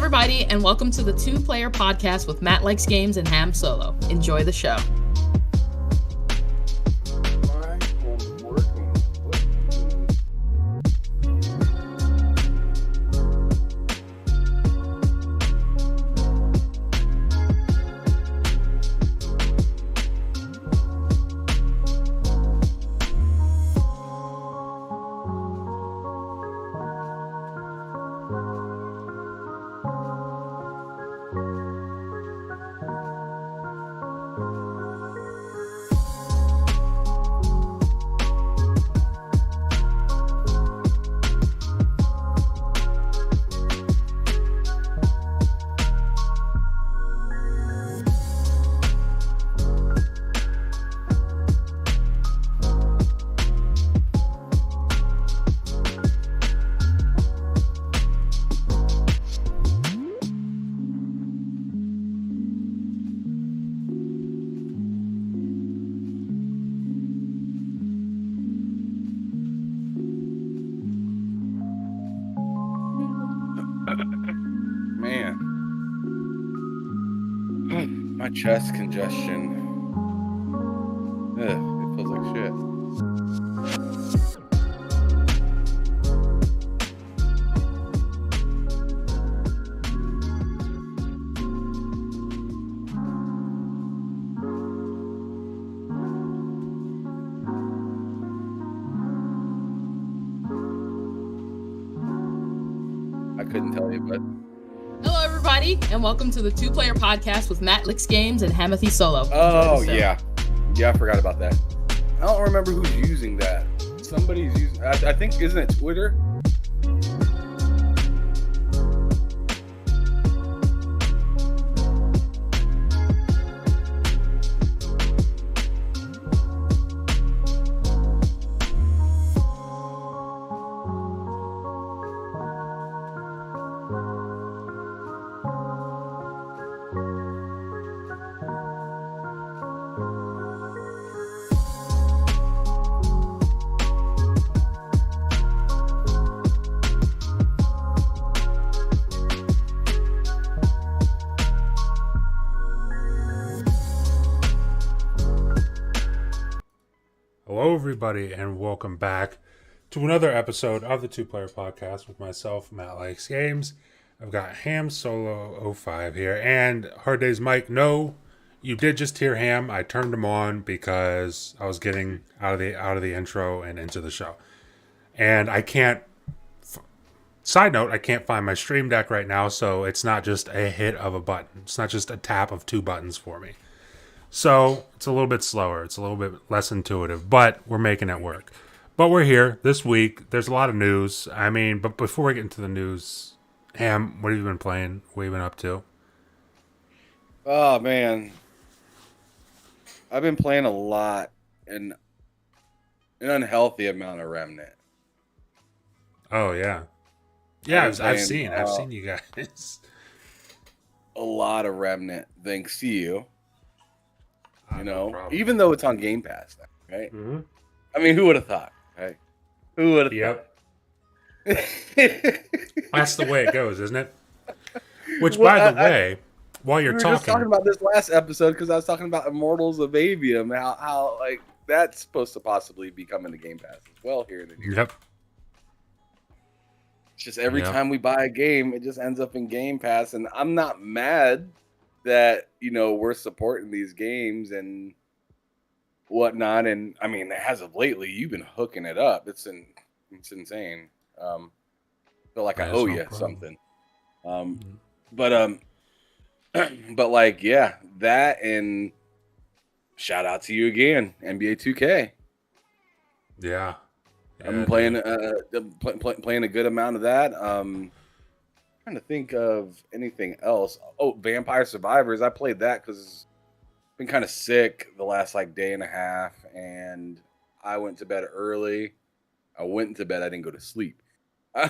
everybody, and welcome to the Two Player Podcast with Matt Likes Games and Ham Solo. Enjoy the show. My chest congestion. Ugh, it feels like shit. I couldn't tell you, but Hello, everybody, and welcome to the Two Player Podcast with Matt Likes Games and Hamathy Solo. Oh, yeah, I forgot about that. I don't remember who's using that. Somebody's using. I think, isn't it Twitter? Hello, everybody, and welcome back to another episode of the Two Player Podcast with myself, Matt Likes Games. I've got Ham Solo 05 here, and Hard Days Mike. No, you did just hear Ham. I turned him on because I was getting out of the intro and into the show, and I can't. Side note: I can't find my Stream Deck right now, so it's not just a hit of a button. It's not just a tap of two buttons for me. So it's a little bit slower. It's a little bit less intuitive, but we're making it work. But we're here this week. There's a lot of news. I mean, but before we get into the news, Ham, what have you been playing? What have you been up to? Oh, man. I've been playing a lot and an unhealthy amount of Remnant. Oh, yeah. Yeah, I've seen you guys. A lot of Remnant, thanks to you. You know, no even though it's on Game Pass, right? Mm-hmm. I mean, who would have thought, right? Who would have thought? That's the way it goes, isn't it? Which, by the way, while you're we were just talking about this last episode because I was talking about Immortals of Avium, how like that's supposed to possibly be coming to Game Pass as well here in the near. Yep. It's just every time we buy a game, it just ends up in Game Pass, and I'm not mad that, you know, we're supporting these games and whatnot. And I mean, as of lately, you've been hooking it up. It's insane. Feel like I owe you something. But like, yeah, that, and shout out to you again, NBA 2K. Yeah. I'm playing playing a good amount of that. Trying to think of anything else. Oh, Vampire Survivors. I played that because I've been kind of sick the last like day and a half, and I went to bed early. I didn't go to sleep. I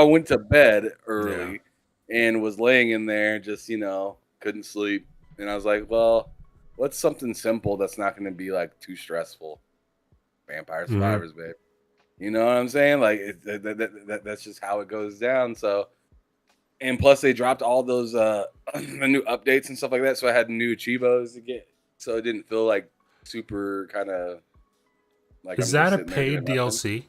went to bed early and was laying in there, just, you know, couldn't sleep. And I was like, well, what's something simple that's not going to be like too stressful? Vampire Survivors, babe. You know what I'm saying? Like that's just how it goes down. So. And plus, they dropped all those the new updates and stuff like that. So I had new Achievos to get. So it didn't feel like super kind of like. Is that a paid DLC?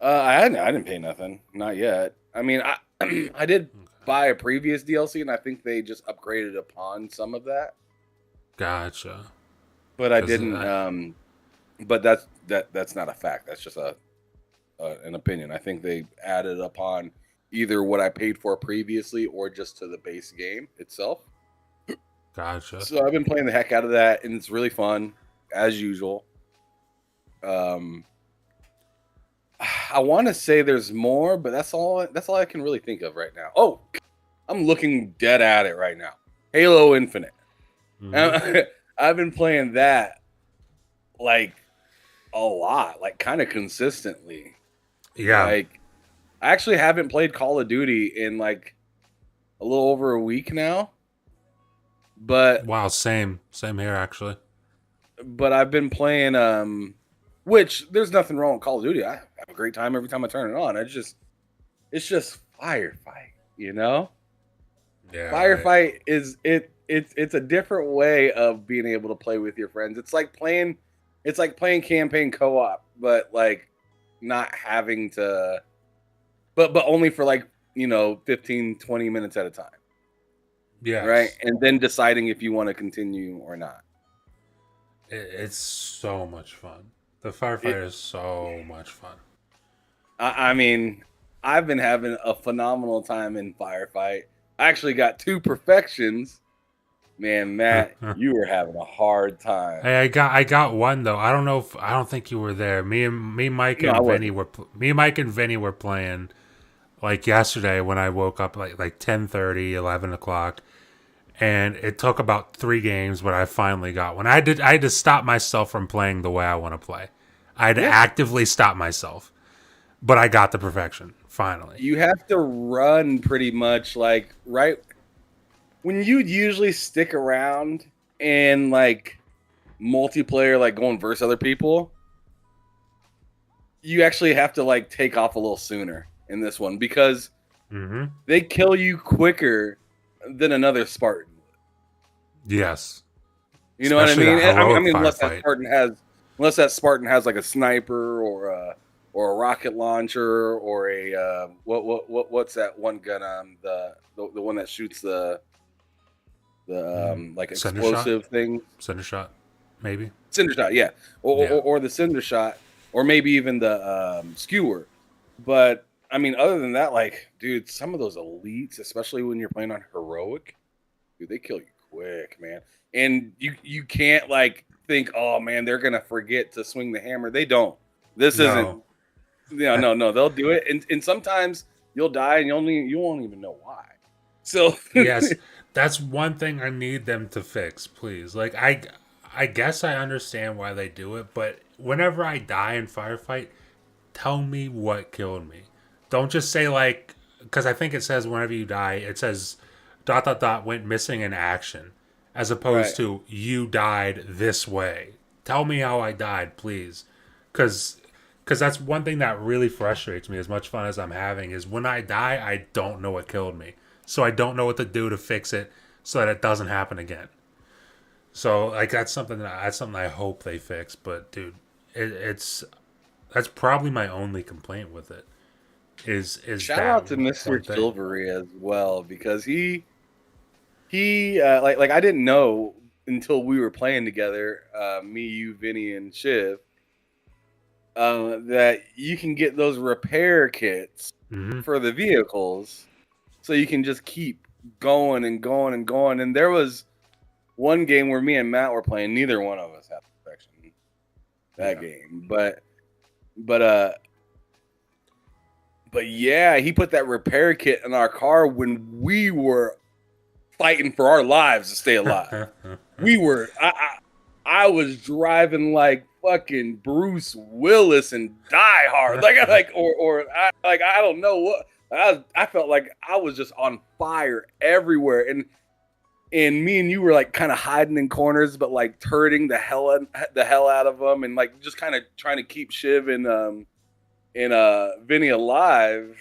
I didn't pay nothing, not yet. I mean, I did buy a previous DLC, and I think they just upgraded upon some of that. Gotcha. But I didn't. But that's not a fact. That's just an opinion. I think they added upon either what I paid for previously or just to the base game itself. Gotcha. So I've been playing the heck out of that, and it's really fun as usual. I want to say there's more, but that's all I can really think of right now. Oh, I'm looking dead at it right now. Halo Infinite. Mm-hmm. I've been playing that like a lot, like kind of consistently. Yeah. Like I actually haven't played Call of Duty in like a little over a week now. But wow, same here actually. But I've been playing which there's nothing wrong with Call of Duty. I have a great time every time I turn it on. It's just firefight, you know? Yeah. Firefight is it's a different way of being able to play with your friends. It's like playing campaign co-op, but like not having to but only for like, 15, 20 minutes at a time. Yeah. Right? And then deciding if you want to continue or not. It's so much fun. The firefight is so much fun. I mean, I've been having a phenomenal time in firefight. I actually got 2 perfections. Man, Matt, you were having a hard time. Hey, I got one though. I don't think you were there. Me, Mike, and Vinny were playing like yesterday when I woke up like 10:30, 11 o'clock. And it took about 3 games, but I finally got one. I had to stop myself from playing the way I want to play. I had to actively stop myself. But I got the perfection, finally. You have to run pretty much like right when you'd usually stick around and like multiplayer, like going versus other people, you actually have to like take off a little sooner in this one because they kill you quicker than another Spartan would. Yes. You know especially what I mean? I mean, unless that Spartan has like a sniper or a rocket launcher or a what's that one gun the one that shoots the like explosive thing? Cinder shot, maybe. Cinder shot, yeah. Or the cinder shot, or maybe even the skewer. But I mean, other than that, like, dude, some of those elites, especially when you're playing on heroic, dude, they kill you quick, man. And you can't like think, oh man, they're gonna forget to swing the hammer. They don't. This isn't. No. They'll do it, and sometimes you'll die, and you won't even know why. So yes, that's one thing I need them to fix, please. Like I guess I understand why they do it, but whenever I die in firefight, tell me what killed me. Don't just say like, because I think it says whenever you die, it says ... went missing in action, as opposed to you died this way. Tell me how I died, please, because that's one thing that really frustrates me. As much fun as I'm having is when I die, I don't know what killed me, so I don't know what to do to fix it so that it doesn't happen again. So like that's something I hope they fix. But dude, that's probably my only complaint with it. Is shout out to Mr. Silvery as well, because he like I didn't know until we were playing together, me, you, Vinny, and Shiv, that you can get those repair kits for the vehicles, so you can just keep going and going and going. And there was one game where me and Matt were playing. Neither one of us had perfection that game, but yeah, he put that repair kit in our car when we were fighting for our lives to stay alive. I was driving like fucking Bruce Willis and Die Hard, I don't know what. I felt like I was just on fire everywhere, and me and you were like kind of hiding in corners, but like turning the hell out of them, and like just kind of trying to keep Shiv and Vinny alive.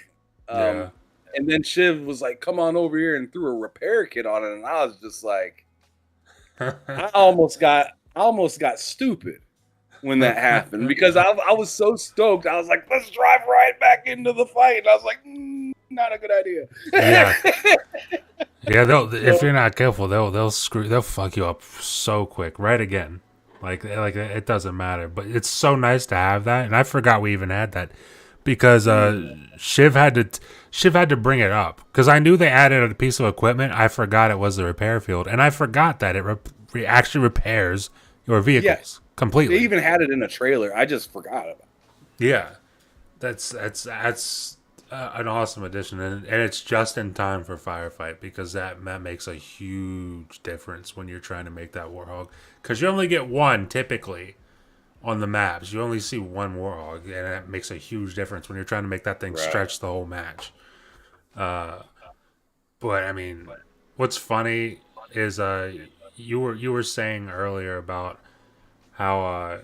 And then Shiv was like, "Come on over here," and threw a repair kit on it, and I was just like, I almost got stupid when that happened because I was so stoked. I was like, "Let's drive right back into the fight," and I was like, "Not a good idea." Yeah. Yeah, if you're not careful, they'll fuck you up so quick, right again. Like it doesn't matter, but it's so nice to have that, and I forgot we even had that because Shiv had to bring it up because I knew they added a piece of equipment. I forgot it was the repair field, and I forgot that it actually repairs your vehicles completely. They even had it in a trailer. I just forgot about it. Yeah, that's an awesome addition, and it's just in time for Firefight because that makes a huge difference when you're trying to make that Warhog because you only get one typically on the maps. You only see one Warhog, and that makes a huge difference when you're trying to make that thing stretch the whole match. But I mean, what's funny is you were saying earlier about how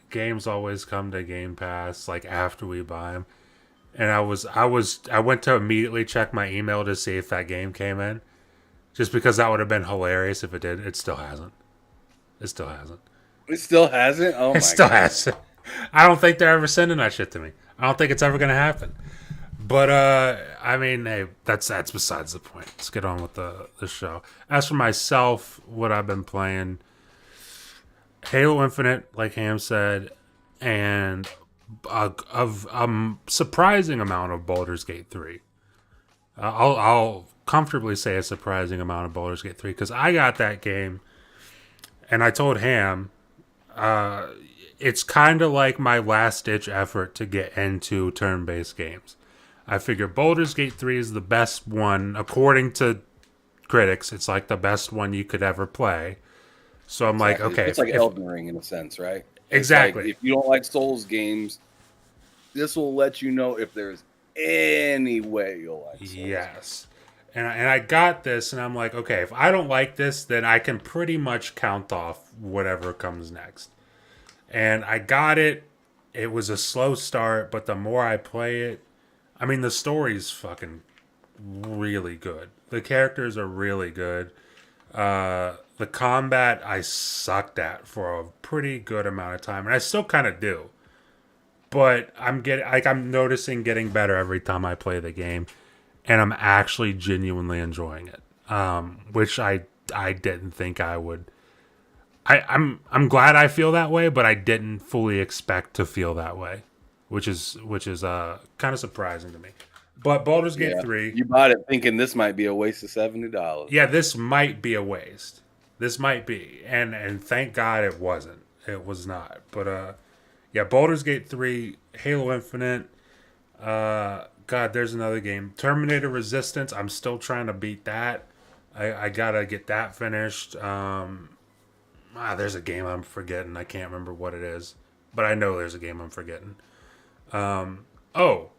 games always come to Game Pass like after we buy them. And I went to immediately check my email to see if that game came in, just because that would have been hilarious if it did. It still hasn't. It still hasn't. It still hasn't. Oh my! It still God. hasn't. I don't think they're ever sending that shit to me. I don't think it's ever gonna happen. But I mean, hey, that's besides the point. Let's get on with the show. As for myself, what I've been playing, Halo Infinite, like Ham said, and a surprising amount of Baldur's Gate 3. I'll comfortably say a surprising amount of Baldur's Gate 3 because I got that game and I told Ham it's kind of like my last-ditch effort to get into turn-based games. I figure Baldur's Gate 3 is the best one, according to critics. It's like the best one you could ever play. So I'm like, okay. It's like Elden Ring in a sense, right? Exactly. Like, if you don't like Souls games, this will let you know if there's any way you'll like Souls. Yes. And I got this, and I'm like, okay, if I don't like this, then I can pretty much count off whatever comes next. And I got it. It was a slow start, but the more I play it, I mean, the story's fucking really good. The characters are really good. The combat I sucked at for a pretty good amount of time, and I still kind of do. But I'm noticing getting better every time I play the game, and I'm actually genuinely enjoying it. Which I didn't think I would. I'm glad I feel that way, but I didn't fully expect to feel that way, which is kind of surprising to me. But Baldur's Gate 3, you bought it thinking this might be a waste of $70. Yeah, this might be a waste. This might be, and thank God it wasn't. It was not. But yeah, Baldur's Gate 3, Halo Infinite. God, there's another game, Terminator Resistance. I'm still trying to beat that. I gotta get that finished. There's a game I'm forgetting. I can't remember what it is, but I know there's a game I'm forgetting. I got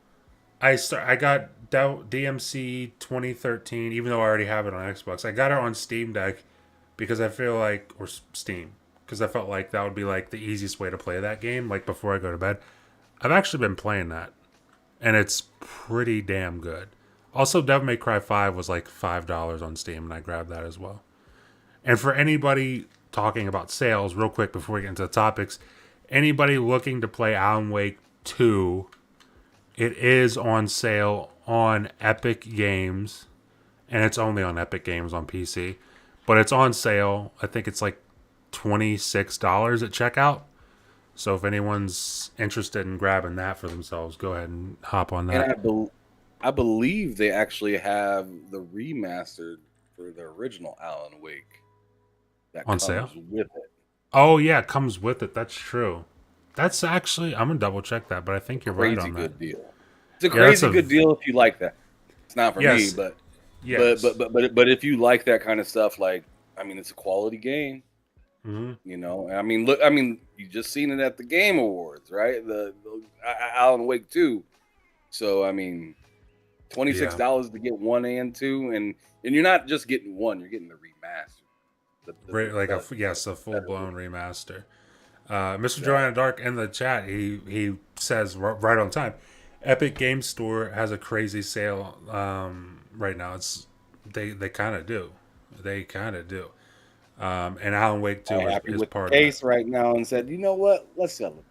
DMC 2013, even though I already have it on Xbox. I got it on Steam Deck because I feel like, or Steam, because I felt like that would be like the easiest way to play that game, like before I go to bed. I've actually been playing that, and it's pretty damn good. Also, Devil May Cry 5 was like $5 on Steam, and I grabbed that as well. And for anybody talking about sales, real quick before we get into the topics, anybody looking to play Alan Wake 2, it is on sale on Epic Games, and it's only on Epic Games on PC, but it's on sale. I think it's like $26 at checkout. So if anyone's interested in grabbing that for themselves, go ahead and hop on that. And I believe they actually have the remastered for the original Alan Wake that on comes sale with it. Oh yeah, it comes with it. That's true. That's actually, I'm gonna double check that, but I think you're right on that. Good deal. It's a crazy good deal if you like that. It's not for me, but but if you like that kind of stuff, like, I mean, it's a quality game. Mm-hmm. You know, I mean, look, I mean, you just seen it at the Game Awards, right? The Alan Wake 2. So I mean, $26 to get 1 and 2, and you're not just getting one; you're getting the remaster. A full blown remaster. Mr. Joanna Dark in the chat, he says right on time. Epic Game Store has a crazy sale right now. They kind of do. They kind of do. And Alan Wake 2 I'm happy is with the part case right now and said, you know what? Let's sell it.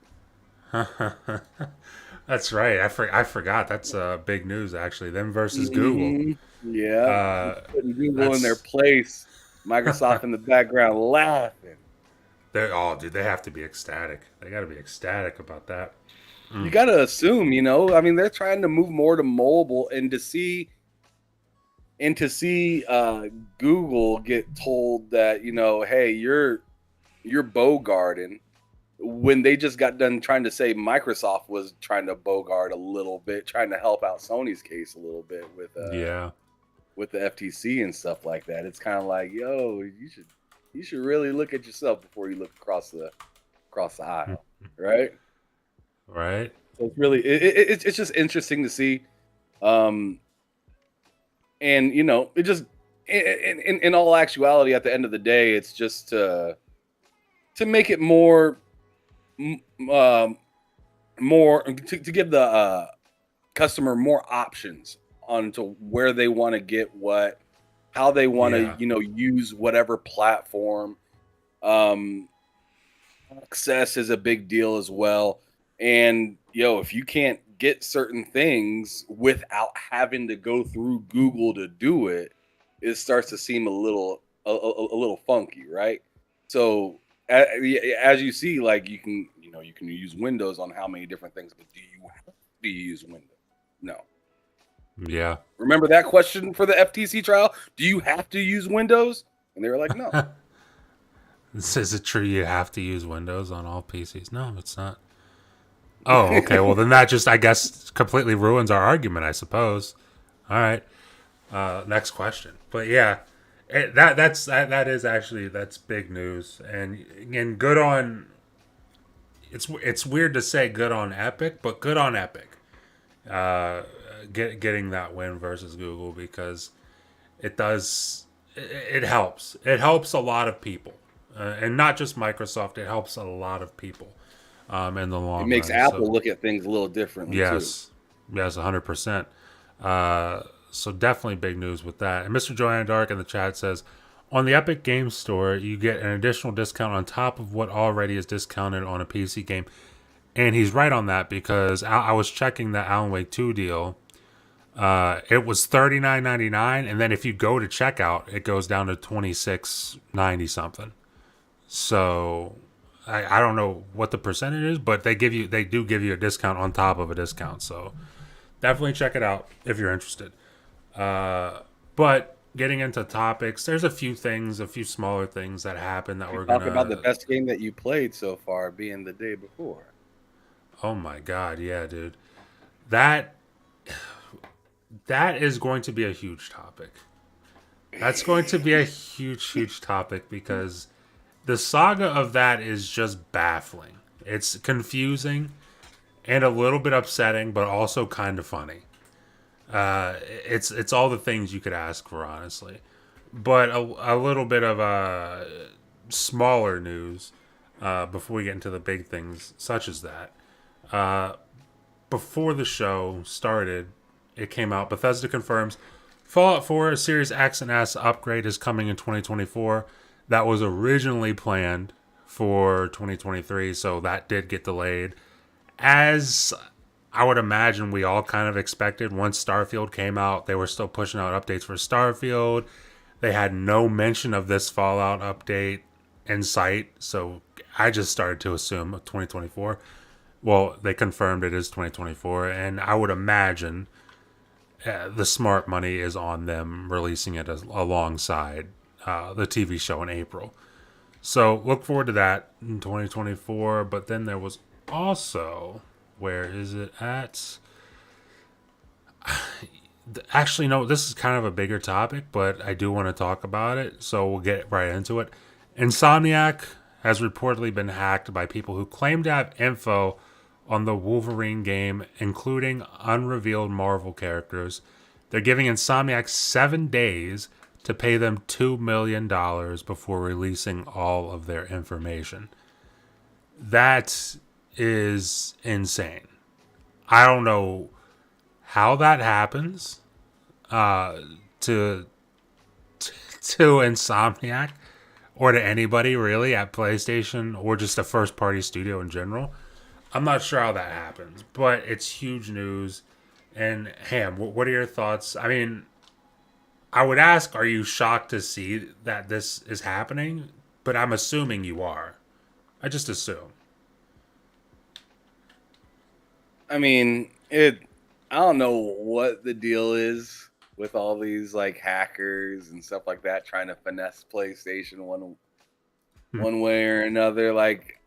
of that. That's right. I forgot. That's big news, actually. Them versus Google. Mhm. Yeah, putting Google in their That's place. Microsoft in the background laughing. dude, they have to be ecstatic. They got to be ecstatic about that. You got to assume, I mean, they're trying to move more to mobile, and to see Google get told that, hey, you're bogarting, when they just got done trying to say Microsoft was trying to bogart a little bit, trying to help out Sony's case a little bit with Yeah. with the FTC and stuff like that. It's kind of like, yo, you should really look at yourself before you look across the aisle, right? Right. So it's really it's just interesting to see, and it just in all actuality, at the end of the day, it's just to make it more to give the customer more options onto where they want to get what, how they want to use whatever platform. Access is a big deal as well, and if you can't get certain things without having to go through Google to do it, it starts to seem a little funky, right? So as you see, like you can use Windows on how many different things, but do you have to use Windows? No. Yeah. Remember that question for the FTC trial? Do you have to use Windows? And they were like, no. Is it true you have to use Windows on all PCs? No, it's not. Oh, okay. Well, then that just, I guess, completely ruins our argument, I suppose. All right. Next question. But yeah, that is actually, that's big news, and good on. It's weird to say good on Epic, but good on Epic. Getting that win versus Google, because it does, it helps. It helps a lot of people, and not just Microsoft. It helps a lot of people in the long run. It makes Apple look at things a little differently too. Yes, 100%. So definitely big news with that. And Mr. Joanna Dark in the chat says, on the Epic Games Store, you get an additional discount on top of what already is discounted on a PC game. And he's right on that, because I was checking the Alan Wake 2 deal. It was $39.99, and then if you go to checkout, it goes down to $26.90 something. So I don't know what the percentage is, but they do give you a discount on top of a discount. So definitely check it out if you're interested. But getting into topics, there's a few smaller things that happen that we're talk about the best game that you played so far being the day before. Oh my God, yeah, dude. That is going to be a huge topic. That's going to be a huge topic, because the saga of that is just baffling. It's confusing and a little bit upsetting, but also kind of funny. It's all the things you could ask for, honestly. But a little bit of smaller news before we get into the big things, such as that. Before the show started, it came out. Bethesda confirms Fallout 4 Series X and S upgrade is coming in 2024. That was originally planned for 2023, so that did get delayed. As I would imagine we all kind of expected, once Starfield came out, they were still pushing out updates for Starfield. They had no mention of this Fallout update in sight, so I just started to assume 2024. Well, they confirmed it is 2024, and I would imagine the smart money is on them releasing it alongside the TV show in April. So look forward to that in 2024. But then there was also, where is it at? Actually, no, this is kind of a bigger topic, but I do want to talk about it, so we'll get right into it. Insomniac has reportedly been hacked by people who claim to have info on the Wolverine game, including unrevealed Marvel characters. They're giving Insomniac 7 days to pay them $2 million before releasing all of their information. That is insane. I don't know how that happens to Insomniac or to anybody really at PlayStation or just a first party studio in general. I'm not sure how that happens, but it's huge news. And Ham, what are your thoughts? I mean, I would ask, are you shocked to see that this is happening? But I'm assuming you are. I just assume. I mean, I don't know what the deal is with all these like hackers and stuff like that trying to finesse PlayStation one way or another. Like,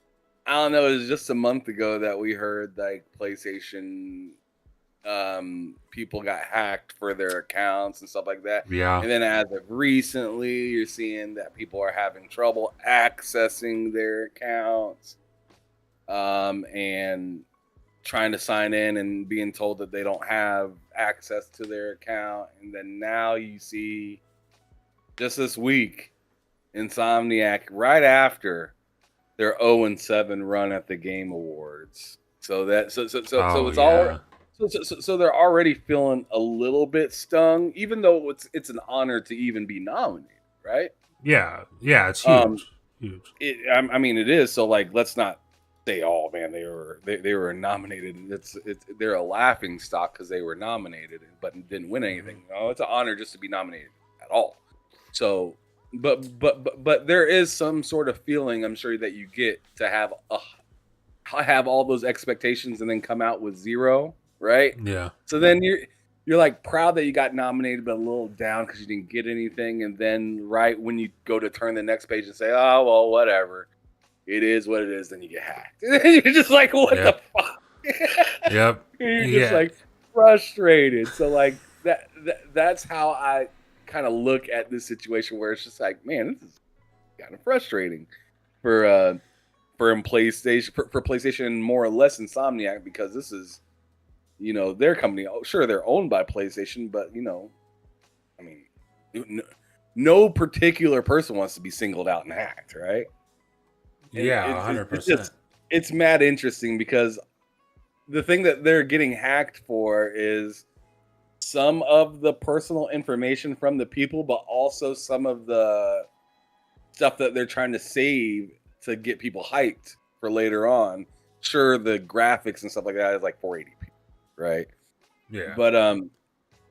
I don't know. It was just a month ago that we heard like PlayStation people got hacked for their accounts and stuff like that. Yeah. And then as of recently, you're seeing that people are having trouble accessing their accounts and trying to sign in and being told that they don't have access to their account. And then now you see just this week, Insomniac right after their 0-7 run at the Game Awards. So they're already feeling a little bit stung, even though it's an honor to even be nominated, right? Yeah, it's huge. Huge. I mean, it is. So like, let's not say, oh man, they were nominated. They're a laughing stock because they were nominated but didn't win anything. No, it's an honor just to be nominated at all. So, but there is some sort of feeling, I'm sure, that you get to have all those expectations and then come out with zero, right? Yeah. So then you're like proud that you got nominated, but a little down because you didn't get anything. And then right when you go to turn the next page and say, oh well, whatever. It is what it is, then you get hacked. You're just like, what the fuck? Yep. You're just like frustrated. So like that's how I kind of look at this situation where it's just like, man, this is kind of frustrating for PlayStation and more or less Insomniac, because this is, their company. Oh, sure, they're owned by PlayStation, but I mean, no particular person wants to be singled out and hacked, right? Yeah, 100%. It's mad interesting because the thing that they're getting hacked for is some of the personal information from the people, but also some of the stuff that they're trying to save to get people hyped for later on. Sure, the graphics and stuff like that is like 480p, right? Yeah.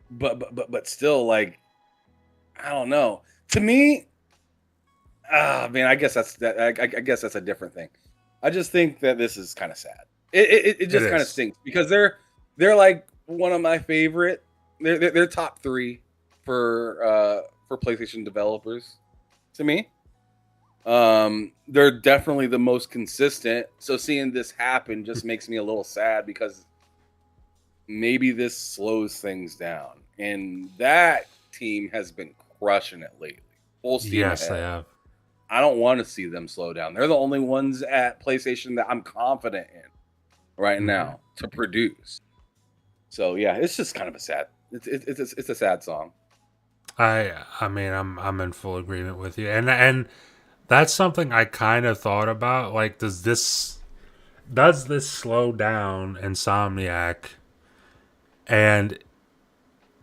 But still, like, I don't know. To me, man, I guess that's that. I guess that's a different thing. I just think that this is kind of sad. It just kind of stinks because they're like one of my favorite. They're top 3 for PlayStation developers to me. They're definitely the most consistent. So seeing this happen just makes me a little sad because maybe this slows things down. And that team has been crushing it lately. Full steam ahead. Yes, they have. I don't want to see them slow down. They're the only ones at PlayStation that I'm confident in right now to produce. So yeah, it's just kind of a sad. It's a sad song. I mean, I'm in full agreement with you, and that's something I kind of thought about. Like, does this slow down Insomniac? And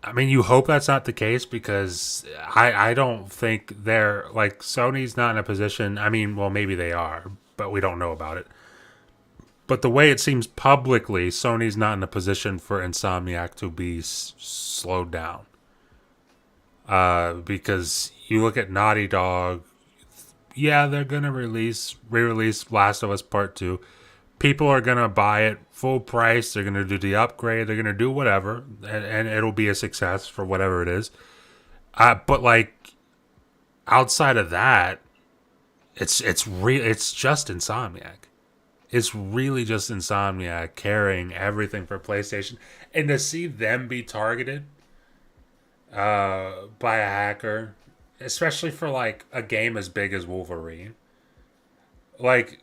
I mean, you hope that's not the case because I don't think they're like Sony's not in a position. I mean, well, maybe they are, but we don't know about it. But the way it seems publicly, Sony's not in a position for Insomniac to be slowed down. Because you look at Naughty Dog, yeah, they're gonna re-release Last of Us Part 2. People are going to buy it full price. They're going to do the upgrade. They're going to do whatever. And it'll be a success for whatever it is. But, like, outside of that, it's just Insomniac. It's really just Insomniac carrying everything for PlayStation. And to see them be targeted by a hacker, especially for, like, a game as big as Wolverine. Like,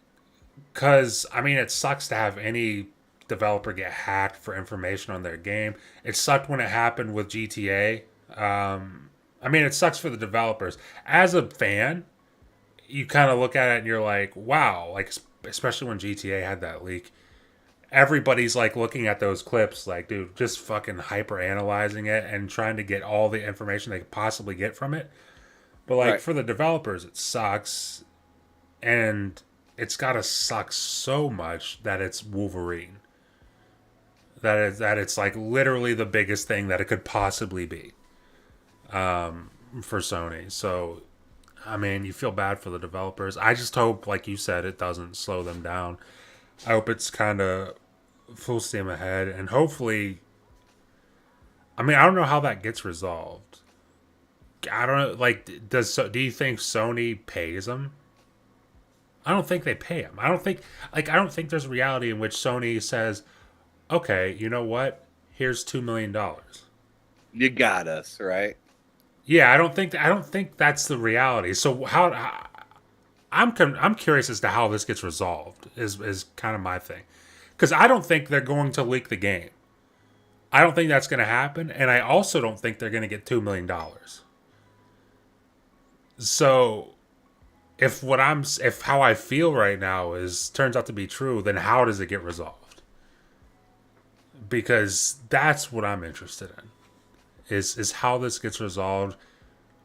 because, I mean, it sucks to have any developer get hacked for information on their game. It sucked when it happened with GTA. I mean, it sucks for the developers. As a fan, you kind of look at it and you're like, wow. Like, especially when GTA had that leak. everybody's like looking at those clips like, dude, just fucking hyper analyzing it and trying to get all the information they could possibly get from it. But like Right. for the developers, it sucks, and it's gotta suck so much that it's Wolverine. That it's like literally the biggest thing that it could possibly be, for Sony. So, I mean, you feel bad for the developers. I just hope, like you said, it doesn't slow them down. I hope it's kind of full steam ahead, and hopefully, I mean, I don't know how that gets resolved. I don't know. Like, do you think Sony pays them? I don't think they pay them. I don't think there's a reality in which Sony says, "Okay, you know what? Here's $2 million." You got us, right? Yeah, I don't think that's the reality. So I'm curious as to how this gets resolved. Is kind of my thing, because I don't think they're going to leak the game. I don't think that's going to happen, and I also don't think they're going to get $2 million. So, if how I feel right now turns out to be true, then how does it get resolved? Because that's what I'm interested in. Is how this gets resolved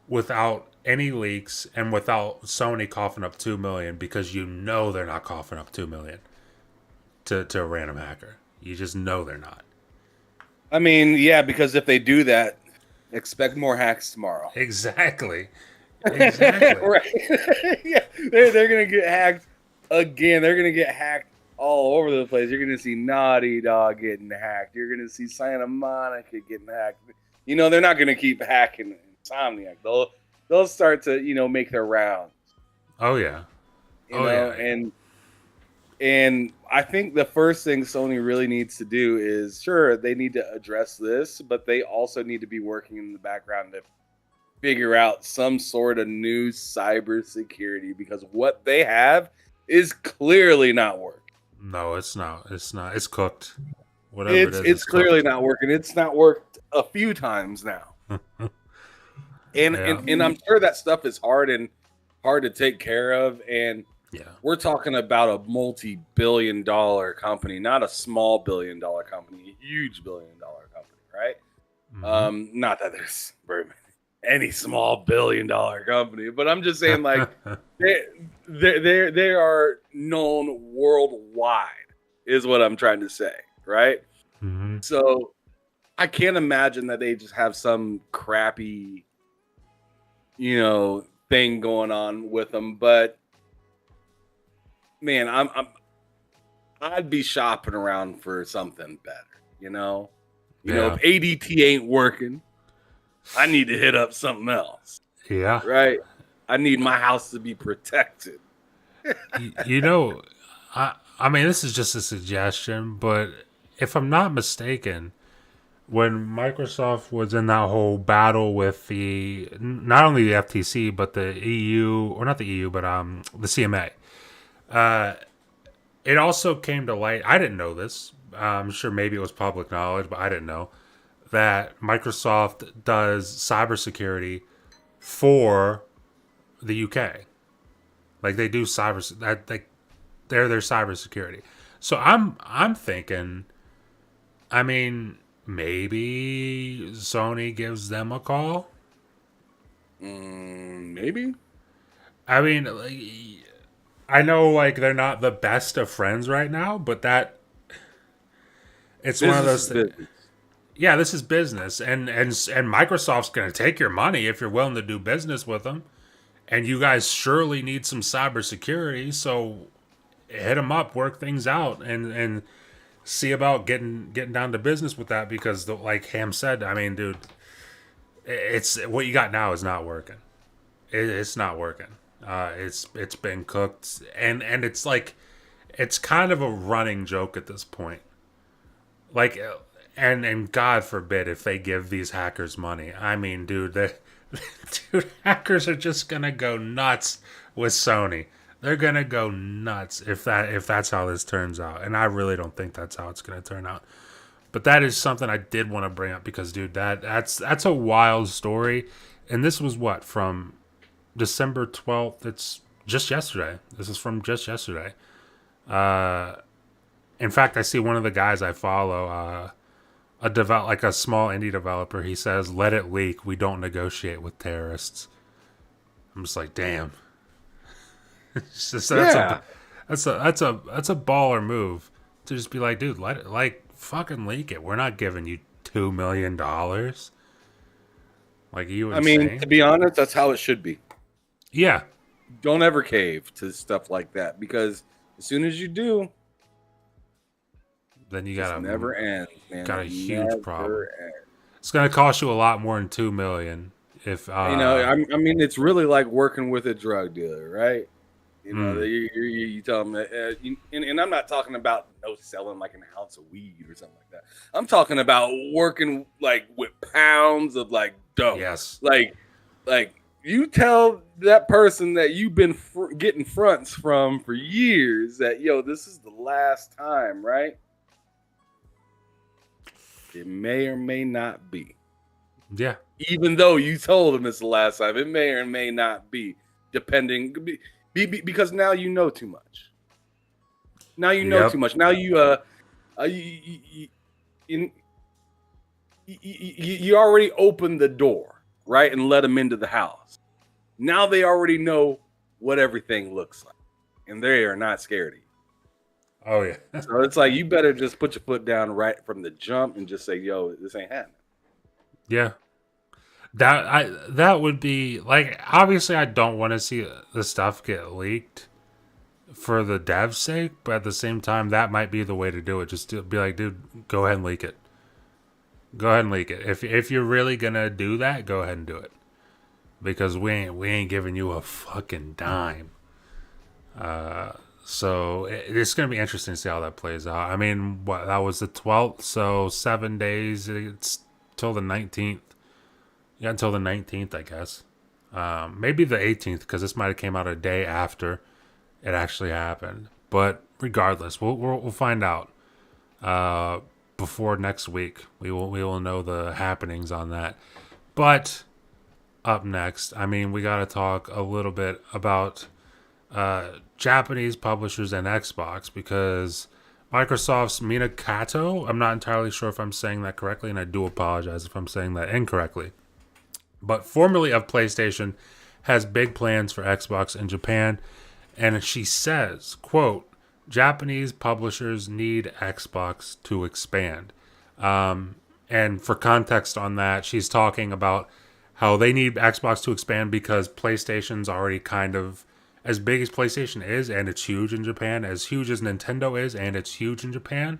without any leaks and without Sony coughing up 2 million, because they're not coughing up 2 million to a random hacker. You just know they're not. I mean, yeah, because if they do that, expect more hacks tomorrow. Exactly. Right. Yeah, they're gonna get hacked again. They're gonna get hacked all over the place. You're gonna see Naughty Dog getting hacked. You're gonna see Santa Monica getting hacked. You know, they're not gonna keep hacking Insomniac. They'll start to, make their rounds. Oh yeah. And I think the first thing Sony really needs to do is, sure, they need to address this, but they also need to be working in the background to figure out some sort of new cybersecurity, because what they have is clearly not working. No, it's not. It's not. It's cooked. Whatever it is, it's clearly not working. It's not worked a few times now. And I'm sure that stuff is hard to take care of. And we're talking about a multi-billion-dollar company, not a small billion-dollar company, a huge billion-dollar company, right? Mm-hmm. Not that there's very any small billion-dollar company, but I'm just saying, like, they are known worldwide, is what I'm trying to say, right? Mm-hmm. So I can't imagine that they just have some crappy, thing going on with them. But man, I'd be shopping around for something better, if ADT ain't working, I need to hit up something else. Yeah. Right. I need my house to be protected. I mean, this is just a suggestion, but if I'm not mistaken, when Microsoft was in that whole battle with not only the FTC, but the EU, or not the EU, but the CMA, it also came to light, I didn't know this, I'm sure maybe it was public knowledge, but I didn't know, that Microsoft does cybersecurity for the UK. Like, they do they're their cybersecurity. So I'm thinking, I mean, maybe Sony gives them a call. Maybe. I mean, I know, like, they're not the best of friends right now, but it's one of those things. Yeah, this is business, and Microsoft's going to take your money if you're willing to do business with them, and you guys surely need some cybersecurity, so hit them up, work things out, and see about getting down to business with that, because like Ham said, I mean, dude, it's what you got now is not working. It's not working. It's been cooked, and it's like, it's kind of a running joke at this point. Like, and God forbid if they give these hackers money. I mean, dude, hackers are just gonna go nuts with Sony. They're gonna go nuts if that's how this turns out, and I really don't think that's how it's gonna turn out. But that is something I did want to bring up, because, dude, that's a wild story, and this was from December 12th. It's just yesterday. This is from just yesterday. In fact, I see one of the guys I follow, like a small indie developer. He says, "Let it leak. We don't negotiate with terrorists." I'm just like, damn. It's just, Yeah. that's a baller move to just be like, dude, let it, like, fucking leak it. We're not giving you $2 million. Like, you I mean, insane? to be honest, that's how it should be. Yeah. Don't ever cave to stuff like that, because as soon as you do, Then you it gotta never ends, man. got a It huge never problem. ends. It's gonna cost you a lot more than $2 million if I mean, it's really like working with a drug dealer, right? You know, you tell them, and I'm not talking about selling like an ounce of weed or something like that. I'm talking about working like with pounds of like dope. Yes. Like you tell that person that you've been getting fronts from for years that, yo, this is the last time, right? It may or may not be. Yeah. Even though you told them it's the last time, it may or may not be, depending. Because now you know too much. Now you know too much. Now you already opened the door, right, and let them into the house. Now they already know what everything looks like, and they are not scared of you. Oh yeah. So it's like, you better just put your foot down right from the jump and just say, "Yo, this ain't happening." Yeah. That would be like, obviously I don't want to see the stuff get leaked for the dev's sake, but at the same time that might be the way to do it. Just to be like, dude, go ahead and leak it. Go ahead and leak it. If you're really gonna do that, go ahead and do it. Because we ain't giving you a fucking dime. So it's gonna be interesting to see how that plays out. I mean, that was the 12th, so 7 days. It's till the 19th. Yeah, until the 19th, I guess. Maybe the 18th, because this might have came out a day after it actually happened. But regardless, we'll find out before next week. We will know the happenings on that. But up next, I mean, we got to talk a little bit about Japanese publishers and Xbox, because Microsoft's Mina Kato, I'm not entirely sure if I'm saying that correctly, and I do apologize if I'm saying that incorrectly, but formerly of PlayStation, has big plans for Xbox in Japan. And she says, quote, Japanese publishers need Xbox to expand. And for context on that, she's talking about how they need Xbox to expand because PlayStation's already kind of as big as PlayStation is, and it's huge in Japan, as huge as Nintendo is, and it's huge in Japan.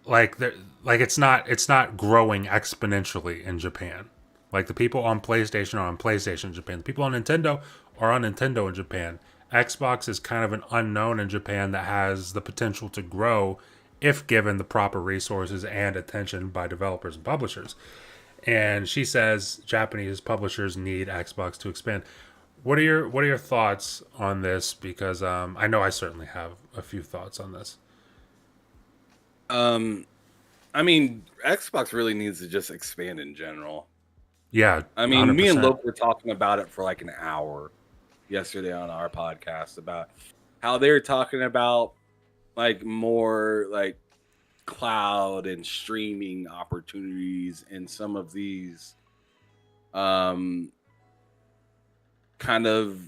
Like it's not growing exponentially in Japan. Like, the people on PlayStation are on PlayStation in Japan. The people on Nintendo are on Nintendo in Japan. Xbox is kind of an unknown in Japan that has the potential to grow if given the proper resources and attention by developers and publishers. And she says Japanese publishers need Xbox to expand. What are your thoughts on this? Because I know I certainly have a few thoughts on this. I mean, Xbox really needs to just expand in general. Yeah, I mean, 100%. me and Loke were talking about it for like an hour yesterday on our podcast about how they're talking about like more like cloud and streaming opportunities in some of these kind of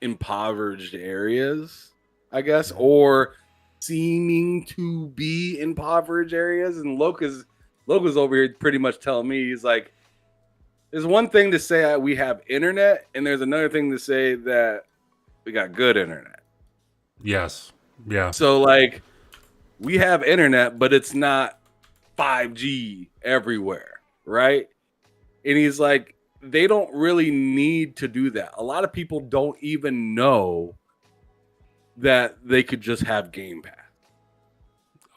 impoverished areas, I guess, or seeming to be impoverished areas. And Loke is over here pretty much telling me, he's like, there's one thing to say we have internet, and there's another thing to say that we got good internet. Yes. Yeah. So, like, we have internet, but it's not 5G everywhere, right? And he's like, they don't really need to do that. A lot of people don't even know that they could just have Game Pass.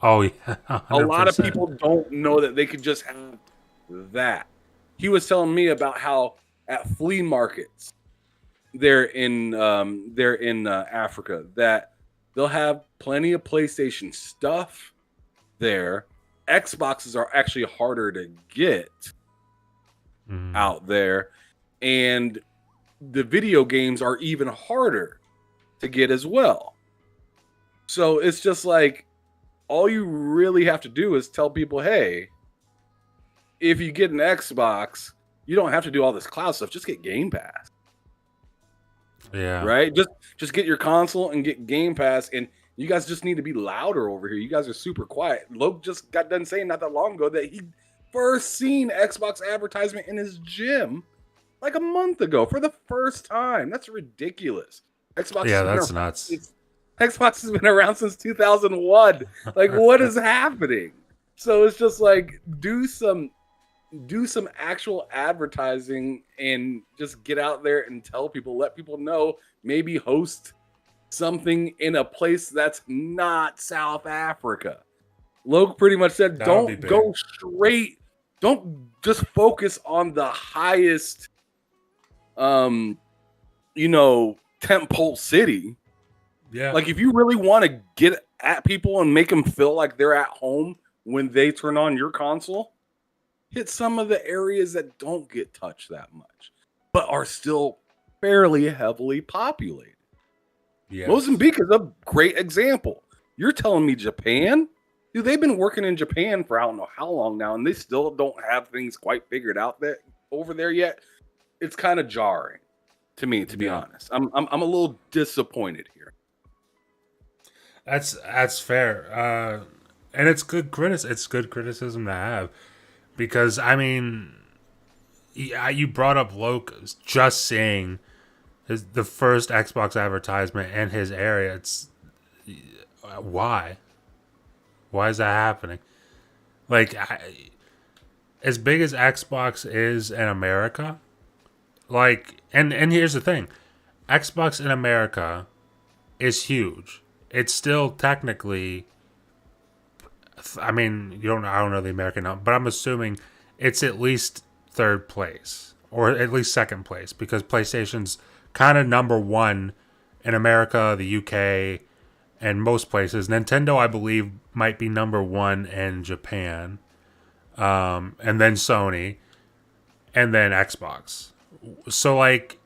Oh, yeah. 100%. A lot of people don't know that they could just have that. He was telling me about how at flea markets they're in Africa, that they'll have plenty of PlayStation stuff there. Xboxes are actually harder to get out there, and the video games are even harder to get as well. So it's just like, all you really have to do is tell people, hey, if you get an Xbox, you don't have to do all this cloud stuff. Just get Game Pass. Yeah. Right? Just get your console and get Game Pass. And you guys just need to be louder over here. You guys are super quiet. Loke just got done saying not that long ago that he first seen Xbox advertisement in his gym like a month ago for the first time. That's ridiculous. Xbox. Yeah, that's nuts. Xbox has been around since 2001. Like, what is happening? So it's just like do some actual advertising and just get out there and tell people, let people know, maybe host something in a place that's not South Africa. Loke pretty much said, don't go straight. Don't just focus on the highest, tentpole city. Yeah. Like, if you really want to get at people and make them feel like they're at home when they turn on your console, hit some of the areas that don't get touched that much, but are still fairly heavily populated. Yes. Mozambique is a great example. You're telling me Japan? Dude, they've been working in Japan for I don't know how long now, and they still don't have things quite figured out over there yet. It's kind of jarring to me, to be honest. I'm a little disappointed here. That's fair. And it's good criticism to have. Because, I mean, you brought up Loke just seeing the first Xbox advertisement in his area. It's why? Why is that happening? Like, as big as Xbox is in America, like, and here's the thing. Xbox in America is huge. It's still technically... I mean, I don't know the American number, but I'm assuming it's at least third place or at least second place because PlayStation's kind of number one in America, the UK, and most places. Nintendo, I believe, might be number one in Japan, and then Sony, and then Xbox. So, like,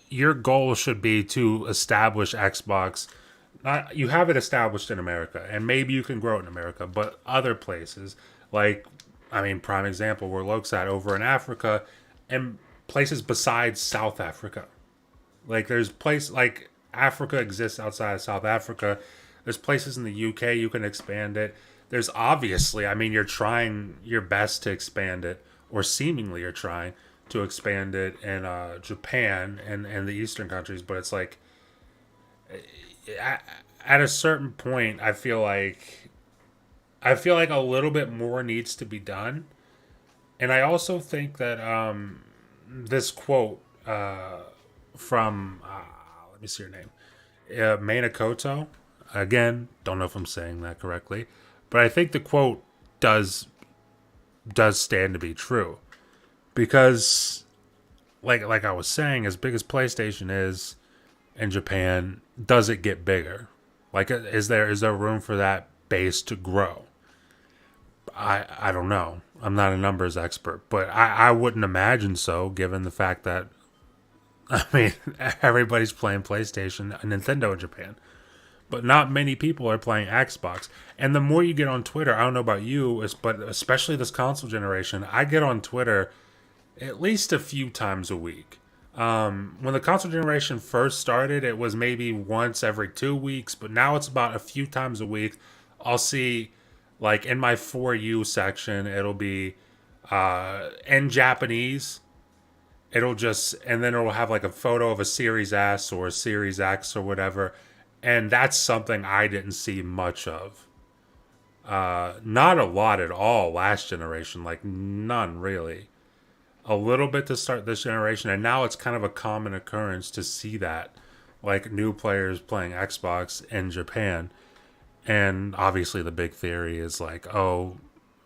your goal should be to establish Xbox. You have it established in America, and maybe you can grow it in America, but other places, like, I mean, prime example, where Loke's at over in Africa, and places besides South Africa. Like, there's places, like, Africa exists outside of South Africa. There's places in the UK you can expand it. There's obviously, I mean, you're trying your best to expand it, or seemingly you're trying to expand it in Japan and the Eastern countries, but it's like... At a certain point, I feel like a little bit more needs to be done, and I also think that this quote from let me see your name, Mainakoto. Again, don't know if I'm saying that correctly, but I think the quote does stand to be true, because like I was saying, as big as PlayStation is in Japan, does it get bigger? Like, is there room for that base to grow? I don't know. I'm not a numbers expert, but I wouldn't imagine so, given the fact that, I mean, everybody's playing PlayStation and Nintendo in Japan, but not many people are playing Xbox. And the more you get on Twitter, I don't know about you, but especially this console generation, I get on Twitter at least a few times a week. When the console generation first started, it was maybe once every 2 weeks, but now it's about a few times a week. I'll see, like, in my For You section, it'll be in Japanese. And then it'll have like a photo of a Series S or a Series X or whatever. And that's something I didn't see much of. Not a lot at all last generation, like none really. A little bit to start this generation, and now it's kind of a common occurrence to see that, like, new players playing Xbox in Japan. And obviously the big theory is like, oh,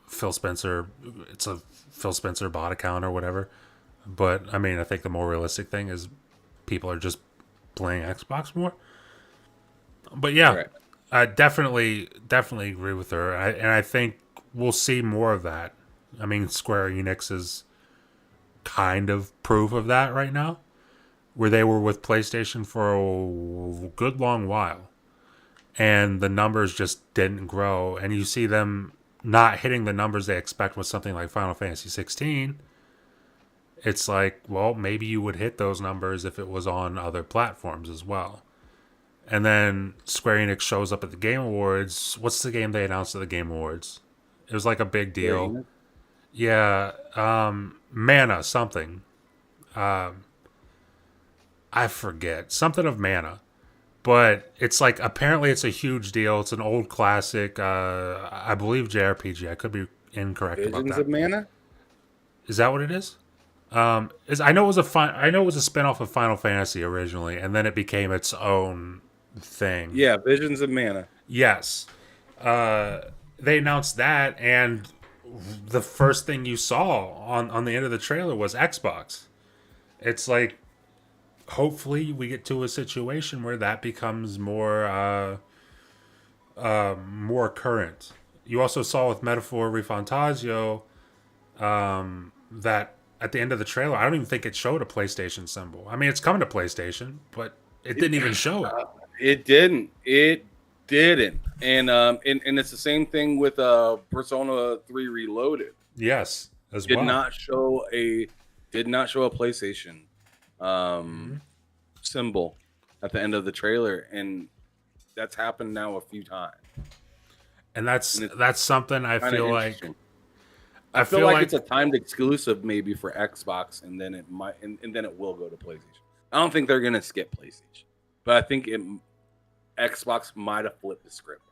it's a Phil Spencer bot account or whatever. But I mean, I think the more realistic thing is people are just playing Xbox more. But yeah, right. I definitely agree with her, and I think we'll see more of that. I mean, Square Enix is kind of proof of that right now, where they were with PlayStation for a good long while, and the numbers just didn't grow. And you see them not hitting the numbers they expect with something like Final Fantasy 16. It's like, well, maybe you would hit those numbers if it was on other platforms as well. And then Square Enix shows up at the Game Awards. What's the game they announced at the Game Awards? It was like a big deal. Yeah, Mana something. I forget. Something of Mana. But it's like, apparently it's a huge deal. It's an old classic, I believe JRPG. I could be incorrect about Visions that. of Mana? Is that what it is? I know it was a spinoff of Final Fantasy originally, and then it became its own thing. Yeah, Visions of Mana. Yes. They announced that, and the first thing you saw on the end of the trailer was Xbox. It's like, hopefully we get to a situation where that becomes more current. You also saw with Metaphor Refantasio that at the end of the trailer, I don't even think it showed a PlayStation symbol. I mean, it's coming to PlayStation, but it didn't even show it. It didn't. And it's the same thing with Persona 3 Reloaded. Yes, as Did well. not show a PlayStation symbol at the end of the trailer, and that's happened now a few times. And that's something I feel like. I feel like it's a timed exclusive maybe for Xbox, and then it might, and then it will go to PlayStation. I don't think they're gonna skip PlayStation, but I think Xbox might have flipped the script.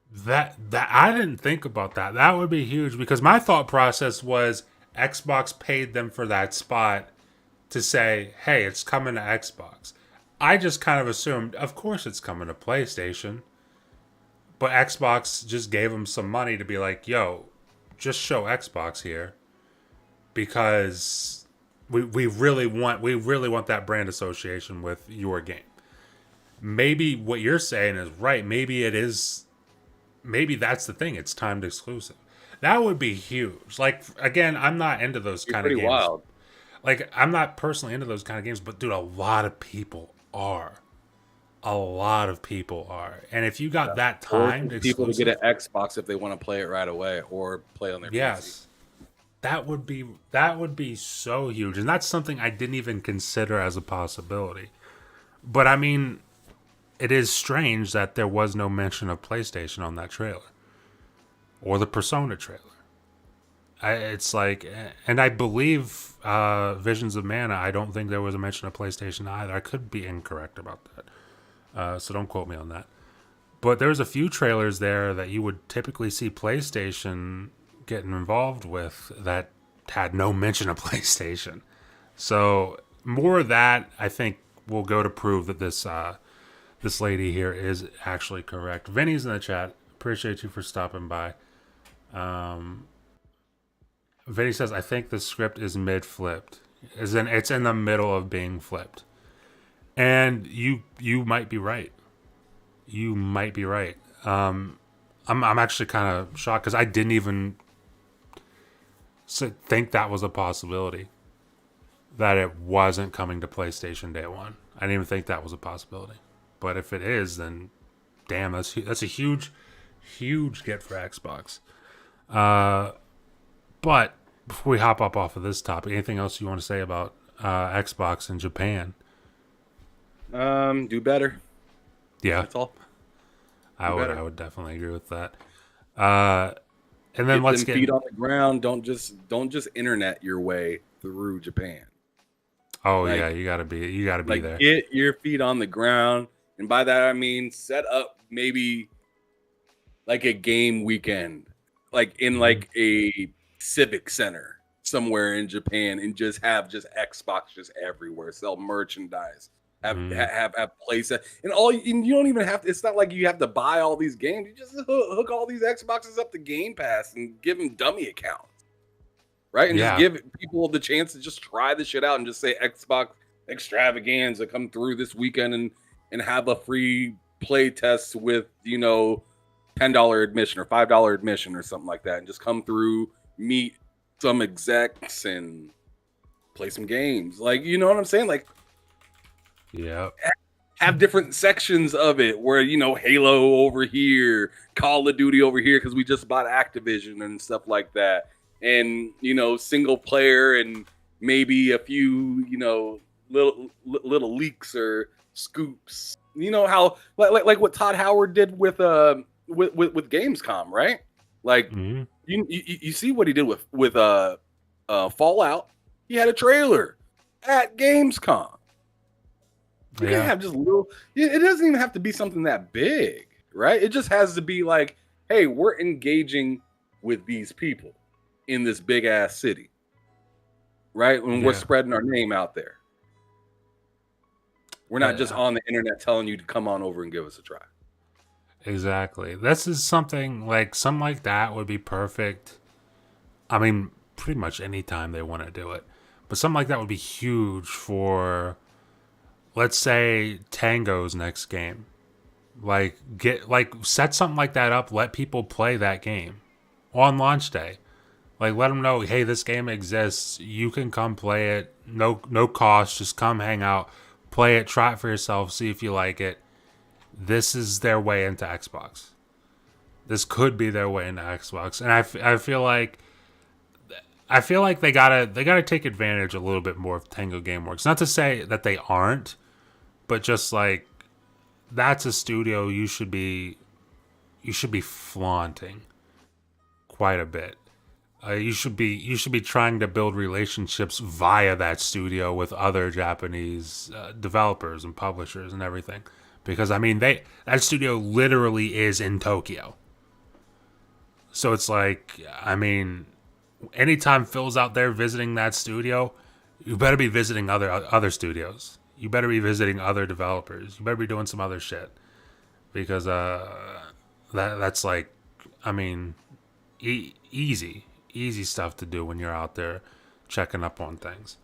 That I didn't think about that. That would be huge, because my thought process was Xbox paid them for that spot to say, "Hey, it's coming to Xbox." I just kind of assumed, of course, it's coming to PlayStation, but Xbox just gave them some money to be like, "Yo, just show Xbox here," because we really want that brand association with your game. Maybe what you're saying is right. Maybe that's the thing. It's timed exclusive. That would be huge. Like, again, I'm not into those kind of games. Wild. Like, I'm not personally into those kind of games, but dude, a lot of people are. A lot of people are. And if you got that timed people exclusive, to get an Xbox if they want to play it right away or play on their PC. That would be so huge. And that's something I didn't even consider as a possibility. But I mean, it is strange that there was no mention of PlayStation on that trailer. Or the Persona trailer. It's like, and I believe Visions of Mana, I don't think there was a mention of PlayStation either. I could be incorrect about that. So don't quote me on that. But there's a few trailers there that you would typically see PlayStation getting involved with that had no mention of PlayStation. So more of that, I think, will go to prove that this lady here is actually correct. Vinny's in the chat. Appreciate you for stopping by. Vinny says, I think the script is mid-flipped. It's in the middle of being flipped. And you might be right. You might be right. I'm actually kind of shocked because I didn't even think that was a possibility. That it wasn't coming to PlayStation Day 1. I didn't even think that was a possibility. But if it is, then damn, that's a huge get for Xbox. But before we hop up off of this topic, anything else you want to say about Xbox in Japan? Do better. Yeah, that's all. I would definitely agree with that. And then let's get feet on the ground. Don't just internet your way through Japan. Oh, like, yeah, you gotta be like, there. Get your feet on the ground, and by that I mean set up maybe like a game weekend, like in like a civic center somewhere in Japan, and just have Xbox just everywhere, sell merchandise, have places, and you don't even have to. It's not like you have to buy all these games. You just hook all these Xboxes up to Game Pass and give them dummy accounts. Right, and just give people the chance to just try the shit out and just say Xbox Extravaganza come through this weekend and have a free play test with $10 admission or $5 admission or something like that, and just come through, meet some execs and play some games. Like, you know what I'm saying? Like, yeah, have different sections of it where, you know, Halo over here, Call of Duty over here, because we just bought Activision and stuff like that. And, you know, single player and maybe a few, you know, little leaks or scoops. You know how like what Todd Howard did with Gamescom, right? Like you see what he did with Fallout. He had a trailer at Gamescom. You can have just little. It doesn't even have to be something that big, right? It just has to be like, hey, we're engaging with these people in this big ass city, right? When we're spreading our name out there, we're not just on the internet telling you to come on over and give us a try. Exactly. This is something like that would be perfect. I mean, pretty much any time they want to do it, but something like that would be huge for, let's say, Tango's next game. Like set something like that up. Let people play that game on launch day. Like, let them know, hey, this game exists. You can come play it. No cost. Just come hang out, play it, try it for yourself, see if you like it. This is their way into Xbox. This could be their way into Xbox, and I feel like they gotta take advantage a little bit more of Tango Gameworks. Not to say that they aren't, but just like, that's a studio you should be flaunting quite a bit. You should be trying to build relationships via that studio with other Japanese developers and publishers and everything. Because, I mean, that studio literally is in Tokyo. So it's like, I mean, anytime Phil's out there visiting that studio, you better be visiting other studios. You better be visiting other developers. You better be doing some other shit. Because that's like, I mean, easy stuff to do when you're out there checking up on things.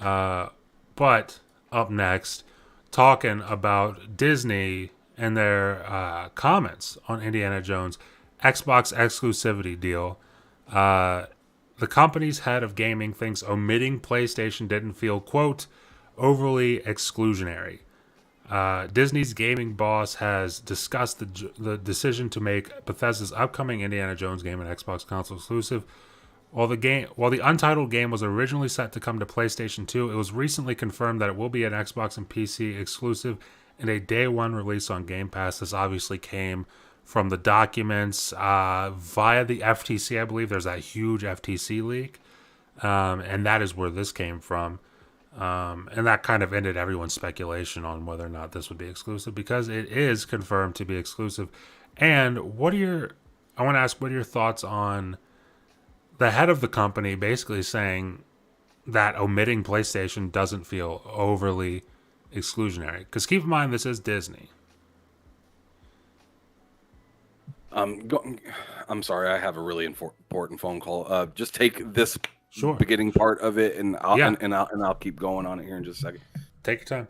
But up next, talking about Disney and their comments on Indiana Jones' Xbox exclusivity deal. The company's head of gaming thinks omitting PlayStation didn't feel, quote, overly exclusionary. Disney's gaming boss has discussed the decision to make Bethesda's upcoming Indiana Jones game an Xbox console exclusive. While the untitled game was originally set to come to PlayStation 2, it was recently confirmed that it will be an Xbox and PC exclusive and a day one release on Game Pass. This obviously came from the documents via the FTC, I believe. There's that huge FTC leak, and that is where this came from. And that kind of ended everyone's speculation on whether or not this would be exclusive, because it is confirmed to be exclusive. And I want to ask, what are your thoughts on the head of the company basically saying that omitting PlayStation doesn't feel overly exclusionary? Because keep in mind, this is Disney. I'm sorry, I have a really important phone call. Just take this beginning part of it, and I'll keep going on it here in just a second. Take your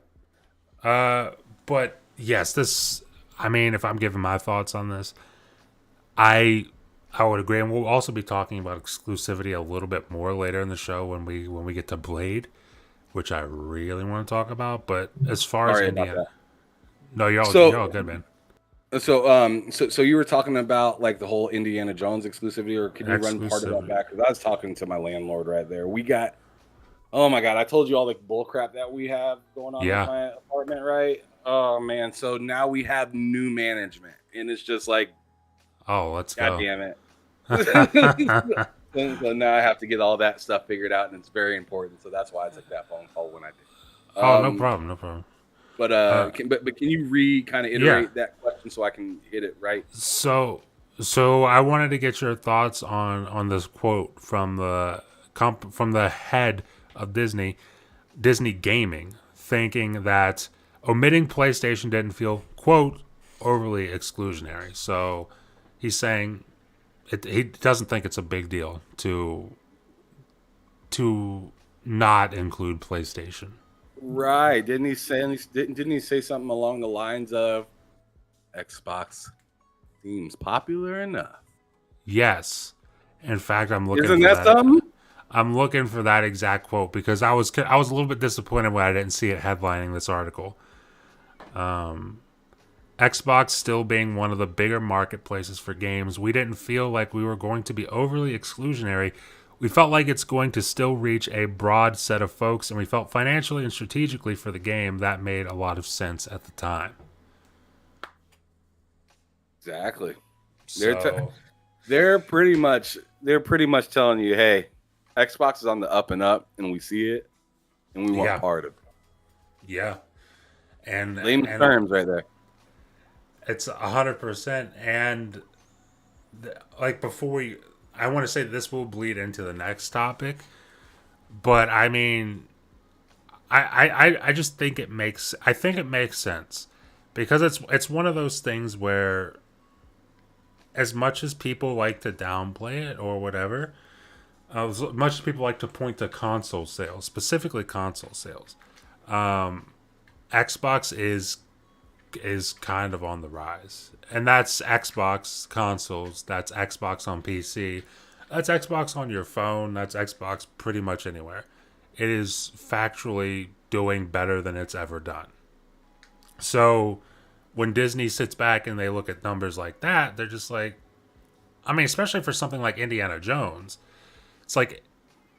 time. But yes, this. I mean, if I'm giving my thoughts on this, I would agree, and we'll also be talking about exclusivity a little bit more later in the show when we get to Blade, which I really want to talk about. But as far as Indiana, no, you're all good, man. So you were talking about like the whole Indiana Jones exclusivity, or can you run part of that back? Because I was talking to my landlord right there. We got, oh my god, I told you all the bull crap that we have going on in my apartment, right? Oh man, so now we have new management, and it's just like, oh, let's go. God damn it. So now I have to get all that stuff figured out, and it's very important. So that's why I took that phone call when I did. No problem. But can you kind of iterate that question so I can hit it right? So I wanted to get your thoughts on this quote from the head of Disney Gaming, thinking that omitting PlayStation didn't feel, quote, overly exclusionary. So he's saying he doesn't think it's a big deal to not include PlayStation. Right? Didn't he say something along the lines of Xbox seems popular enough? Yes. In fact, I'm looking. Isn't that something? I'm looking for that exact quote, because I was a little bit disappointed when I didn't see it headlining this article. Xbox still being one of the bigger marketplaces for games, we didn't feel like we were going to be overly exclusionary. We felt like it's going to still reach a broad set of folks, and we felt financially and strategically for the game that made a lot of sense at the time. Exactly. So, They're pretty much telling you, hey, Xbox is on the up and up, and we see it, and we want part of it. Yeah. And Lame terms right there. It's 100%. And like before I want to say this will bleed into the next topic, but I mean, I just think it makes sense because it's one of those things where, as much as people like to downplay it or whatever, as much as people like to point to console sales, specifically console sales, Xbox is kind of on the rise. And that's Xbox consoles, that's Xbox on PC, that's Xbox on your phone, that's Xbox pretty much anywhere. It is factually doing better than it's ever done. So when Disney sits back and they look at numbers like that, they're just like, I mean, especially for something like Indiana Jones, it's like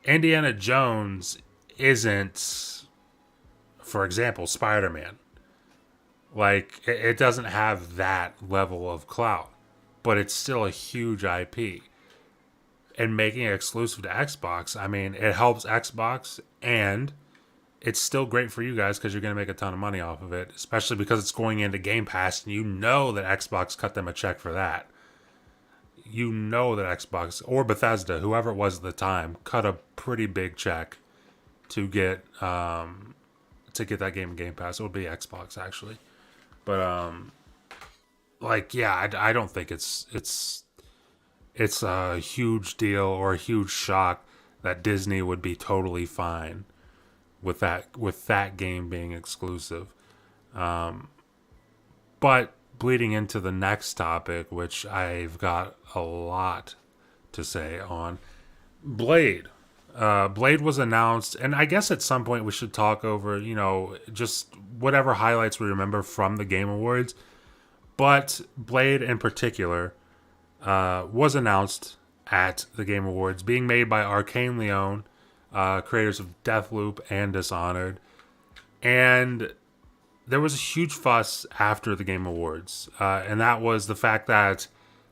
Indiana Jones isn't, for example, Spider-Man. Like, it doesn't have that level of clout, but it's still a huge IP. And making it exclusive to Xbox, I mean, it helps Xbox, and it's still great for you guys because you're going to make a ton of money off of it, especially because it's going into Game Pass, and you know that Xbox cut them a check for that. You know that Xbox, or Bethesda, whoever it was at the time, cut a pretty big check to get that game in Game Pass. It would be Xbox, actually. But like, yeah, I don't think it's a huge deal or a huge shock that Disney would be totally fine with that game being exclusive. But bleeding into the next topic, which I've got a lot to say on, Blade. Blade was announced, and I guess at some point we should talk over, just whatever highlights we remember from the Game Awards. But Blade in particular was announced at the Game Awards, being made by Arcane Leon, creators of Deathloop and Dishonored. And there was a huge fuss after the Game Awards, and that was the fact that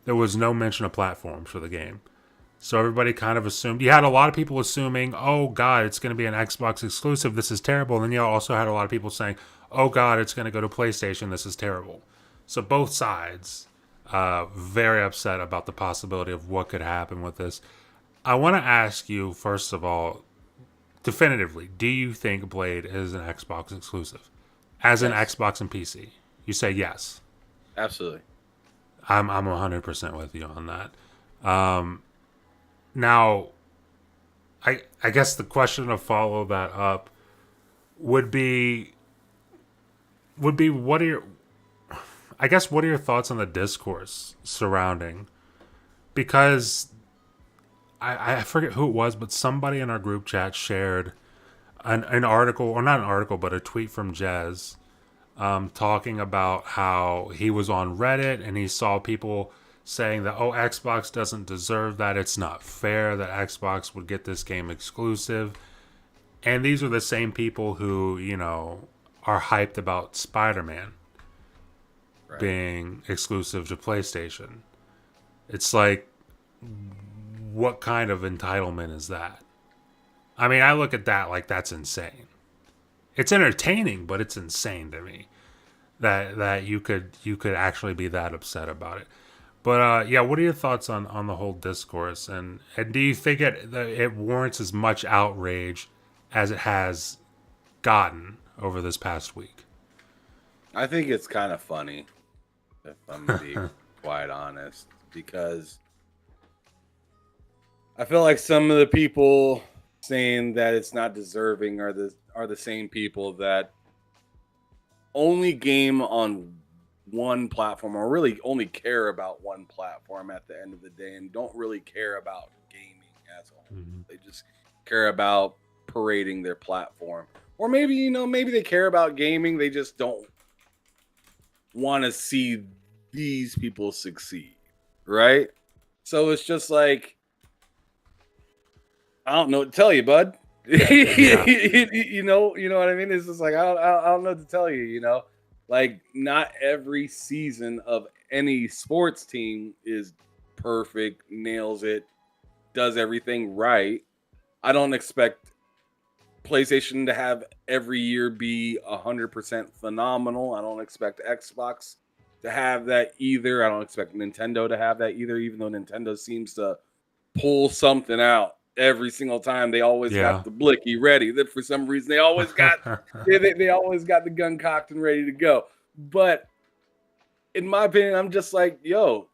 there was no mention of platforms for the game. So everybody kind of assumed, you had a lot of people assuming, oh God, it's going to be an Xbox exclusive, this is terrible. And then you also had a lot of people saying, oh God, it's going to go to PlayStation, this is terrible. So both sides, very upset about the possibility of what could happen with this. I want to ask you, first of all, definitively, do you think Blade is an Xbox exclusive? As an Xbox and PC? You say yes. Absolutely. I'm 100% with you on that. Now, I guess the question to follow that up would be what are your thoughts on the discourse surrounding? Because I forget who it was, but somebody in our group chat shared an article, or not an article, but a tweet from Jez, talking about how he was on Reddit and he saw people saying that, oh, Xbox doesn't deserve that. It's not fair that Xbox would get this game exclusive. And these are the same people who, are hyped about Spider-Man being exclusive to PlayStation. It's like, what kind of entitlement is that? I mean, I look at that like that's insane. It's entertaining, but it's insane to me that you could actually be that upset about it. But yeah, what are your thoughts on the whole discourse? And do you think it warrants as much outrage as it has gotten over this past week? I think it's kind of funny, if I'm going to be quite honest, because I feel like some of the people saying that it's not deserving are the same people that only game on one platform, or really only care about one platform at the end of the day, and don't really care about gaming as a whole. Mm-hmm. They just care about parading their platform. Or maybe, maybe they care about gaming, they just don't want to see these people succeed, right? So it's just like, I don't know what to tell you, bud. Yeah. you know what I mean? It's just like, I don't know what to tell you, you know? Like, not every season of any sports team is perfect, nails it, does everything right. I don't expect PlayStation to have every year be 100% phenomenal. I don't expect Xbox to have that either. I don't expect Nintendo to have that either, even though Nintendo seems to pull something out every single time. They always Yeah. got the blicky ready. That for some reason they always got they always got the gun cocked and ready to go. But in my opinion, I'm just like, yo,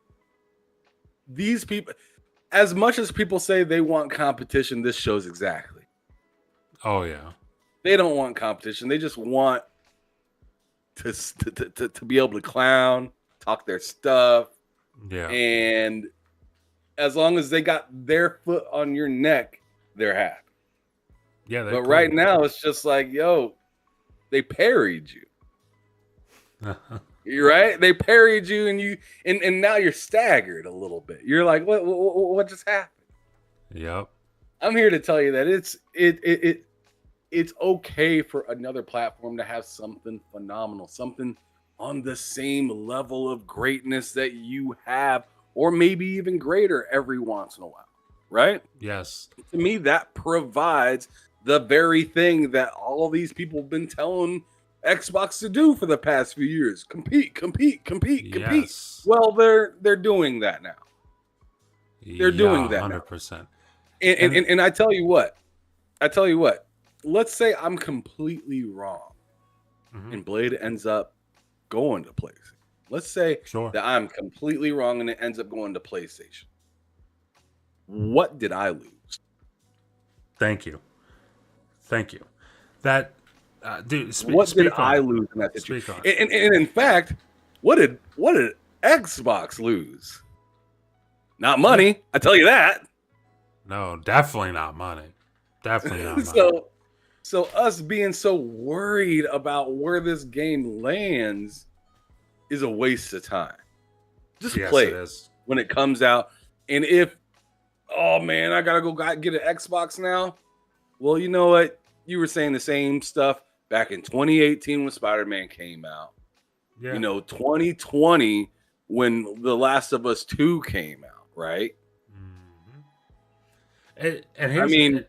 these people, as much as people say they want competition, this shows exactly. Oh yeah. They don't want competition. They just want to be able to clown, talk their stuff, Yeah. and as long as they got their foot on your neck, they're happy. Yeah. But right now, it's just like, yo, they parried you. You're right. They parried you, and now you're staggered a little bit. You're like, what just happened? Yep. I'm here to tell you that it's okay for another platform to have something phenomenal, something on the same level of greatness that you have, or maybe even greater every once in a while, right? Yes. To me, that provides the very thing that all these people have been telling Xbox to do for the past few years: compete. Yes. Well, they're doing that now. They're doing that 100%. And I tell you what. Let's say I'm completely wrong, and Blade ends up going to PlayStation. Let's say that I'm completely wrong and it ends up going to PlayStation. What did I lose? Thank you. That, dude. What did I lose in that situation? And in fact, what did Xbox lose? Not money. I tell you that. No, definitely not money. Definitely not money. So us being so worried about where this game lands is a waste of time. Just play it when it comes out. And if, oh man, I gotta go get an Xbox now. Well, you know what? You were saying the same stuff back in 2018 when Spider-Man came out. Yeah. 2020 when The Last of Us 2 came out, right? Mm-hmm.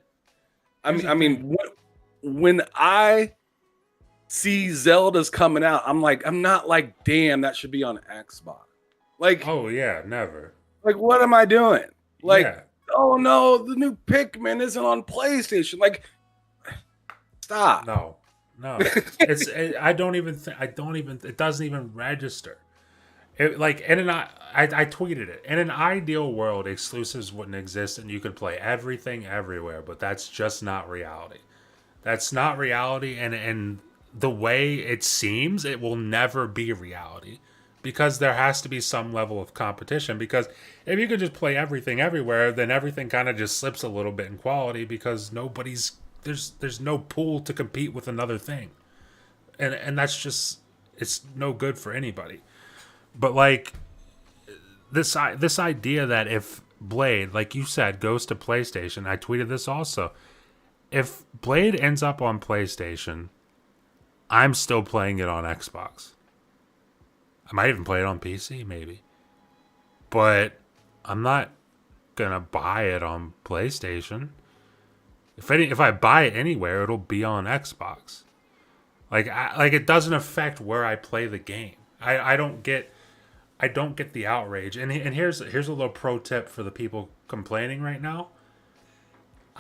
When I see Zelda's coming out, I'm not like, damn, that should be on Xbox. Like, oh yeah, never. Like, what am I doing? Like, oh no, the new Pikmin isn't on PlayStation. Like, stop. No. I don't even. It doesn't even register. I tweeted it. In an ideal world, exclusives wouldn't exist, and you could play everything everywhere. But that's just not reality. That's not reality, and the way it seems, it will never be reality, because there has to be some level of competition. Because if you could just play everything everywhere, then everything kind of just slips a little bit in quality, because there's no pool to compete with another thing, and that's just, it's no good for anybody. But like this idea that if Blade, like you said, goes to PlayStation, I tweeted this also. If Blade ends up on PlayStation, I'm still playing it on Xbox. I might even play it on PC, maybe. But I'm not gonna buy it on PlayStation. If I buy it anywhere, it'll be on Xbox. Like it doesn't affect where I play the game. I don't get the outrage. And here's a little pro tip for the people complaining right now.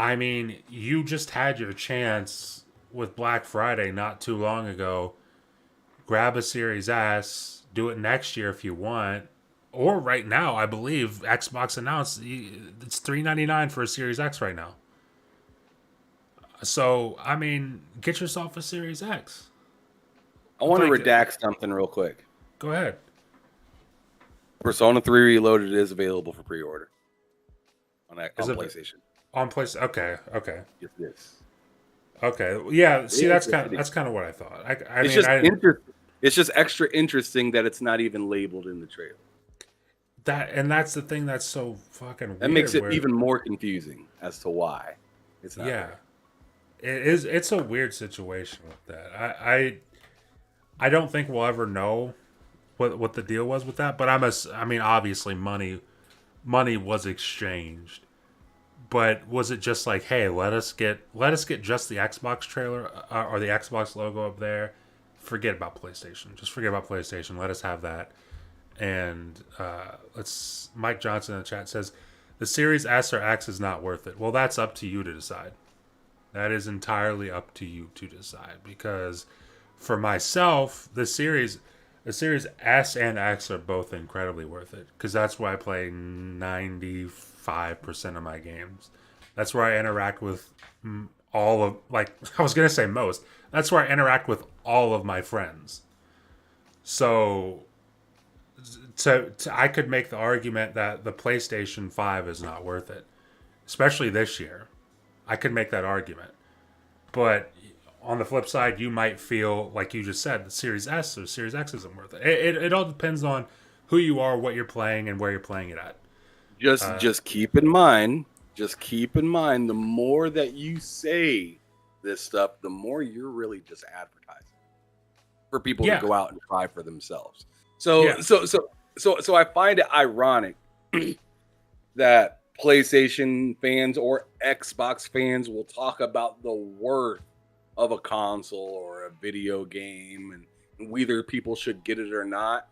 I mean, you just had your chance with Black Friday not too long ago. Grab a Series S, do it next year if you want. Or right now, I believe Xbox announced it's $399 for a Series X right now. So, I mean, get yourself a Series X. I want to redact something real quick. Go ahead. Persona 3 Reloaded is available for pre-order on PlayStation. On PlayStation. Okay. Yes, it is. Okay. Yeah. See, that's kind of what I thought. It's just interesting. It's just extra interesting that it's not even labeled in the trailer. That's the thing that's so fucking weird. That makes it even more confusing as to why it's not. Yeah, it is. It's a weird situation with that. I don't think we'll ever know what the deal was with that. But I mean, obviously, money was exchanged. But was it just like, hey, let us get just the Xbox trailer or the Xbox logo up there? Forget about PlayStation. Just forget about PlayStation. Let us have that. And Mike Johnson in the chat says the Series S or X is not worth it. Well, that's up to you to decide. That is entirely up to you to decide. Because for myself, the Series S and X are both incredibly worth it. Because that's where I play 95% of my games. That's where I interact with all of, like, I was going to say most. That's where I interact with all of my friends. So I could make the argument that the PlayStation 5 is not worth it, especially this year. I could make that argument. But on the flip side, you might feel, like you just said, the Series S or Series X isn't worth it. It all depends on who you are, what you're playing, and where you're playing it at. Just keep in mind, the more that you say this stuff, the more you're really just advertising for people to go out and try for themselves. So I find it ironic that PlayStation fans or Xbox fans will talk about the worth of a console or a video game and whether people should get it or not.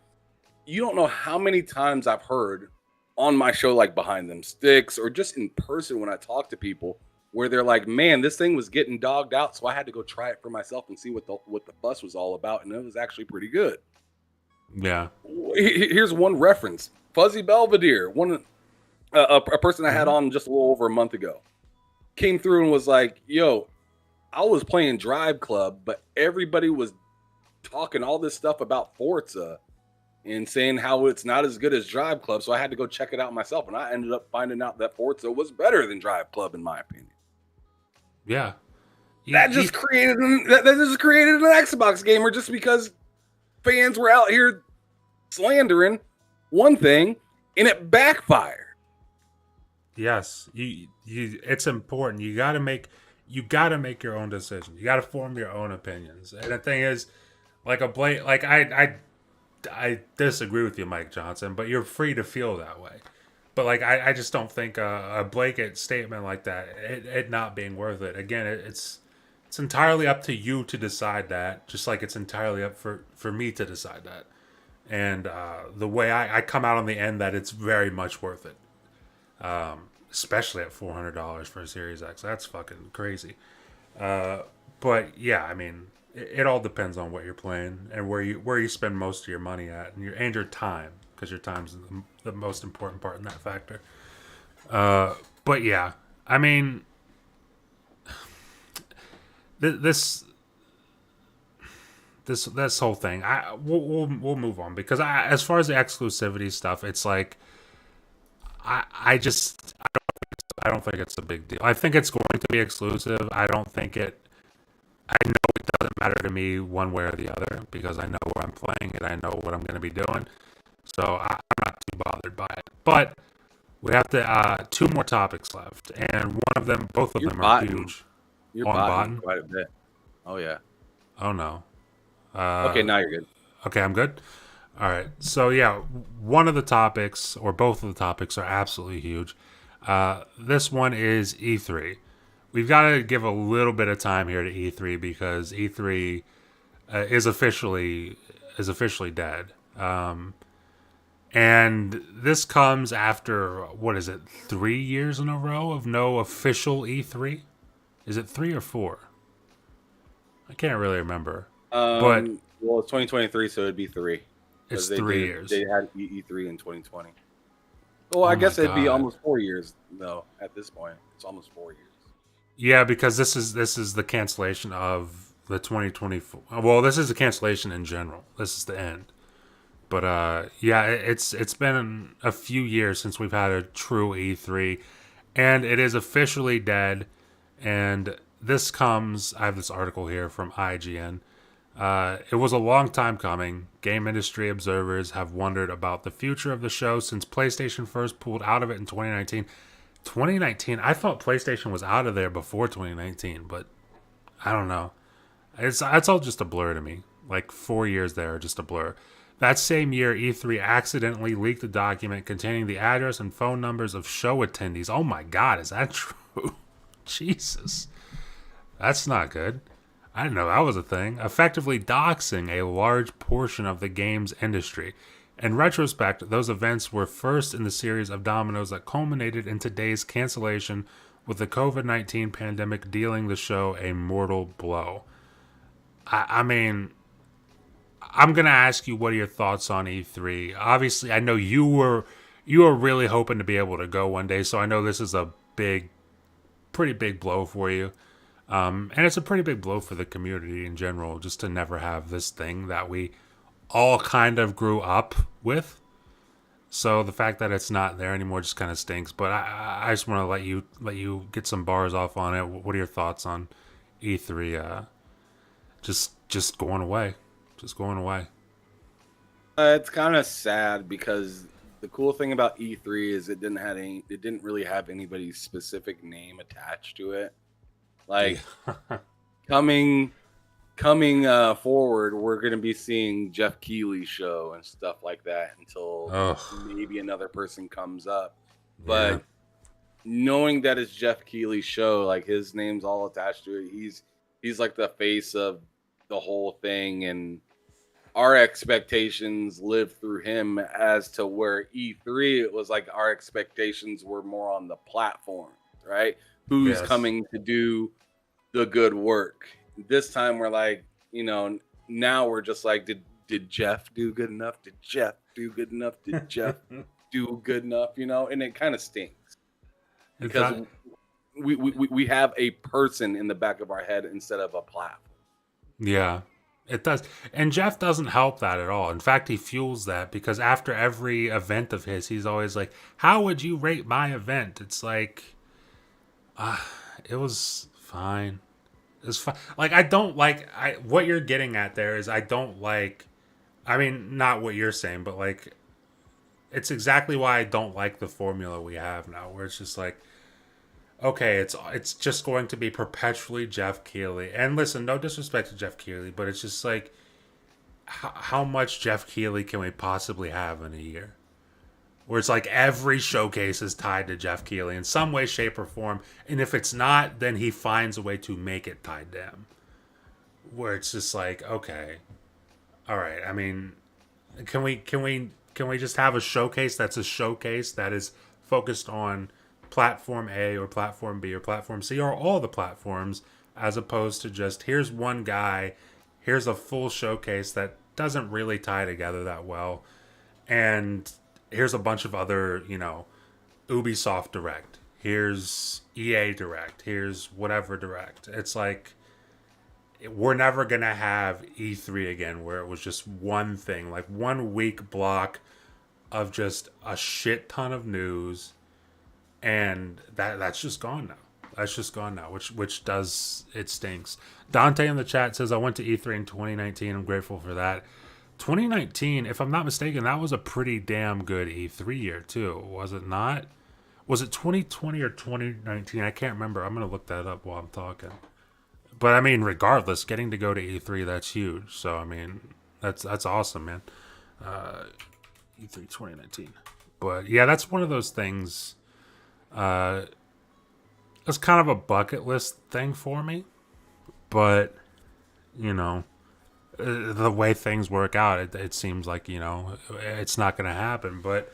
You don't know how many times I've heard on my show, like Behind Them Sticks, or just in person when I talk to people, where they're like, man, this thing was getting dogged out, so I had to go try it for myself and see what the fuss was all about, and it was actually pretty good. Yeah. Here's one reference. Fuzzy Belvedere, a person I had on just a little over a month ago, came through and was like, yo, I was playing Drive Club, but everybody was talking all this stuff about Forza and saying how it's not as good as Drive Club, so I had to go check it out myself, and I ended up finding out that Forza was better than Drive Club, in my opinion. Yeah. That just created an Xbox gamer just because fans were out here slandering one thing, and it backfired. Yes, you. It's important. You got to make your own decisions. You got to form your own opinions. And the thing is, like I disagree with you, Mike Johnson, but you're free to feel that way. But like I just don't think a blanket statement like that, it not being worth it. Again, it's entirely up to you to decide that, just like it's entirely up for me to decide that. And the way I come out on the end that it's very much worth it. Especially at $400 for a Series X. That's fucking crazy. But yeah, I mean, it all depends on what you're playing and where you spend most of your money at and your time, because your time's the most important part in that factor. But yeah, I mean, this whole thing, we'll move on, because as far as the exclusivity stuff, it's like I don't think it's a big deal. I think it's going to be exclusive. I know it doesn't matter to me one way or the other, because I know where I'm playing and I know what I'm going to be doing. So I'm not too bothered by it. But we have two more topics left, and both of them are huge. You're botting quite a bit. Oh yeah. Oh no. Okay, now you're good. Okay, I'm good. All right. So yeah, one of the topics, or both of the topics, are absolutely huge. This one is E3. We've got to give a little bit of time here to E3, because E3 is officially dead. And this comes after, what is it, 3 years in a row of no official E3? Is it 3 or 4? I can't really remember. But well, it's 2023, so it'd be 3. It's 3 years. They had E3 in 2020. Well, I guess it'd be almost 4 years, though. At this point, it's almost 4 years. Yeah, because this is the cancellation of the 2024. Well, this is the cancellation in general. This is the end. But yeah, it's been a few years since we've had a true E3, and it is officially dead. And this comes, I have this article here from IGN. It was a long time coming. Game industry observers have wondered about the future of the show since PlayStation first pulled out of it in 2019. 2019, I thought PlayStation was out of there before 2019, but I don't know. It's all just a blur to me. Like 4 years there are just a blur. That same year, E3 accidentally leaked a document containing the address and phone numbers of show attendees. Oh my God, is that true? Jesus. That's not good. I didn't know that was a thing. Effectively doxing a large portion of the games industry. In retrospect, those events were first in the series of dominoes that culminated in today's cancellation, with the COVID-19 pandemic dealing the show a mortal blow. I mean, I'm gonna ask you, what are your thoughts on E3? Obviously, I know you were really hoping to be able to go one day, so I know this is a pretty big blow for you. And it's a pretty big blow for the community in general, just to never have this thing that we all kind of grew up with. So the fact that it's not there anymore just kind of stinks. But I just want to let you get some bars off on it. What are your thoughts on E3? Just going away, just going away. It's kind of sad because the cool thing about E3 is it didn't really have anybody's specific name attached to it. Like coming forward, we're going to be seeing Jeff Keighley's show and stuff like that until maybe another person comes up. But knowing that it's Jeff Keighley's show, like his name's all attached to it, he's like the face of the whole thing, and our expectations live through him. As to where E3, it was like our expectations were more on the platform, right? Who's coming to do the good work. This time we're like, now we're just like, did Jeff do good enough? Did Jeff do good enough? Did Jeff do good enough? And it kind of stinks because we have a person in the back of our head instead of a platform. Yeah, it does. And Jeff doesn't help that at all. In fact, he fuels that, because after every event of his, he's always like, how would you rate my event? It's like, it was fine. It's fine. Like, I don't like, what you're getting at there is, I don't like, I mean, not what you're saying, but like, it's exactly why I don't like the formula we have now, where it's just like, okay, it's just going to be perpetually Jeff Keighley. And listen, no disrespect to Jeff Keighley, but it's just like, how much Jeff Keighley can we possibly have in a year? Where it's like every showcase is tied to Jeff Keighley in some way, shape, or form. And if it's not, then he finds a way to make it tied to him. Where it's just like, okay, all right. I mean, can we just have a showcase that's a showcase that is focused on platform A or platform B or platform C or all the platforms, as opposed to just, here's one guy, here's a full showcase that doesn't really tie together that well, and here's a bunch of other, Ubisoft Direct, here's EA Direct, here's whatever Direct. It's like, we're never gonna have E3 again where it was just one thing, like 1 week block of just a shit ton of news. And that's just gone now. That's just gone now, which does, it stinks. Dante in the chat says, I went to E3 in 2019. I'm grateful for that. 2019, if I'm not mistaken, that was a pretty damn good E3 year too, was it not? Was it 2020 or 2019? I can't remember. I'm going to look that up while I'm talking. But I mean, regardless, getting to go to E3, that's huge. So, I mean, that's awesome, man. E3 2019. But yeah, that's one of those things. It's kind of a bucket list thing for me, but the way things work out, it seems like it's not going to happen. But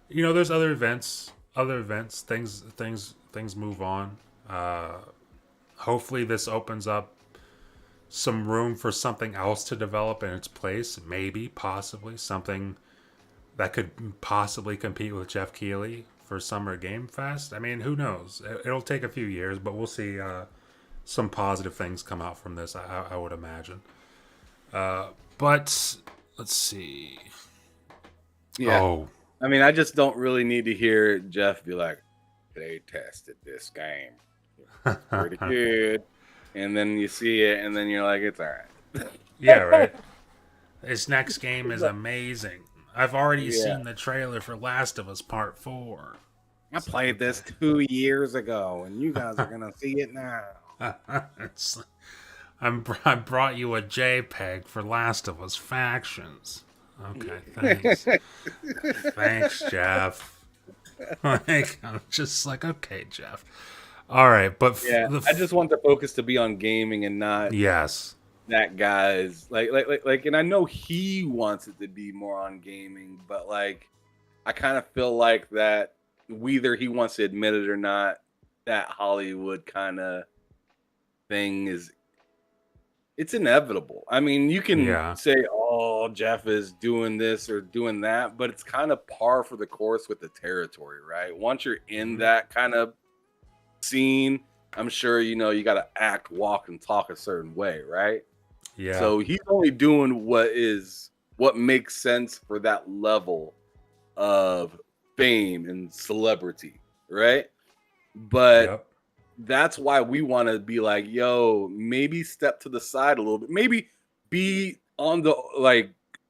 there's other events, things move on. Hopefully this opens up some room for something else to develop in its place, maybe, possibly something that could possibly compete with Jeff Keighley for Summer Game Fest. I mean, who knows? It'll take a few years, but we'll see some positive things come out from this, I would imagine. But let's see. Yeah. Oh. I mean, I just don't really need to hear Jeff be like, they tested this game. It's pretty good. And then you see it, and then you're like, it's all right. Yeah, right. This next game is amazing. I've already Yeah. seen the trailer for Last of Us Part 4. I played this 2 years ago, and you guys are gonna see it now. It's, I brought you a JPEG for Last of Us Factions. Okay, thanks. Thanks, Jeff. Like, I'm just like, okay, Jeff. All right, but Yeah, I just want the focus to be on gaming and not yes, that guy's like. And I know he wants it to be more on gaming, but like, I kind of feel like that whether he wants to admit it or not, that Hollywood kind of thing it's inevitable. I mean, you can say, "Oh, Jeff is doing this or doing that," but it's kind of par for the course with the territory, right? Once you're in that kind of scene, I'm sure you got to act, walk, and talk a certain way, right? yeah. So he's only doing what makes sense for that level of fame and celebrity, right? But that's why we want to be like, yo, maybe step to the side a little bit, maybe be on the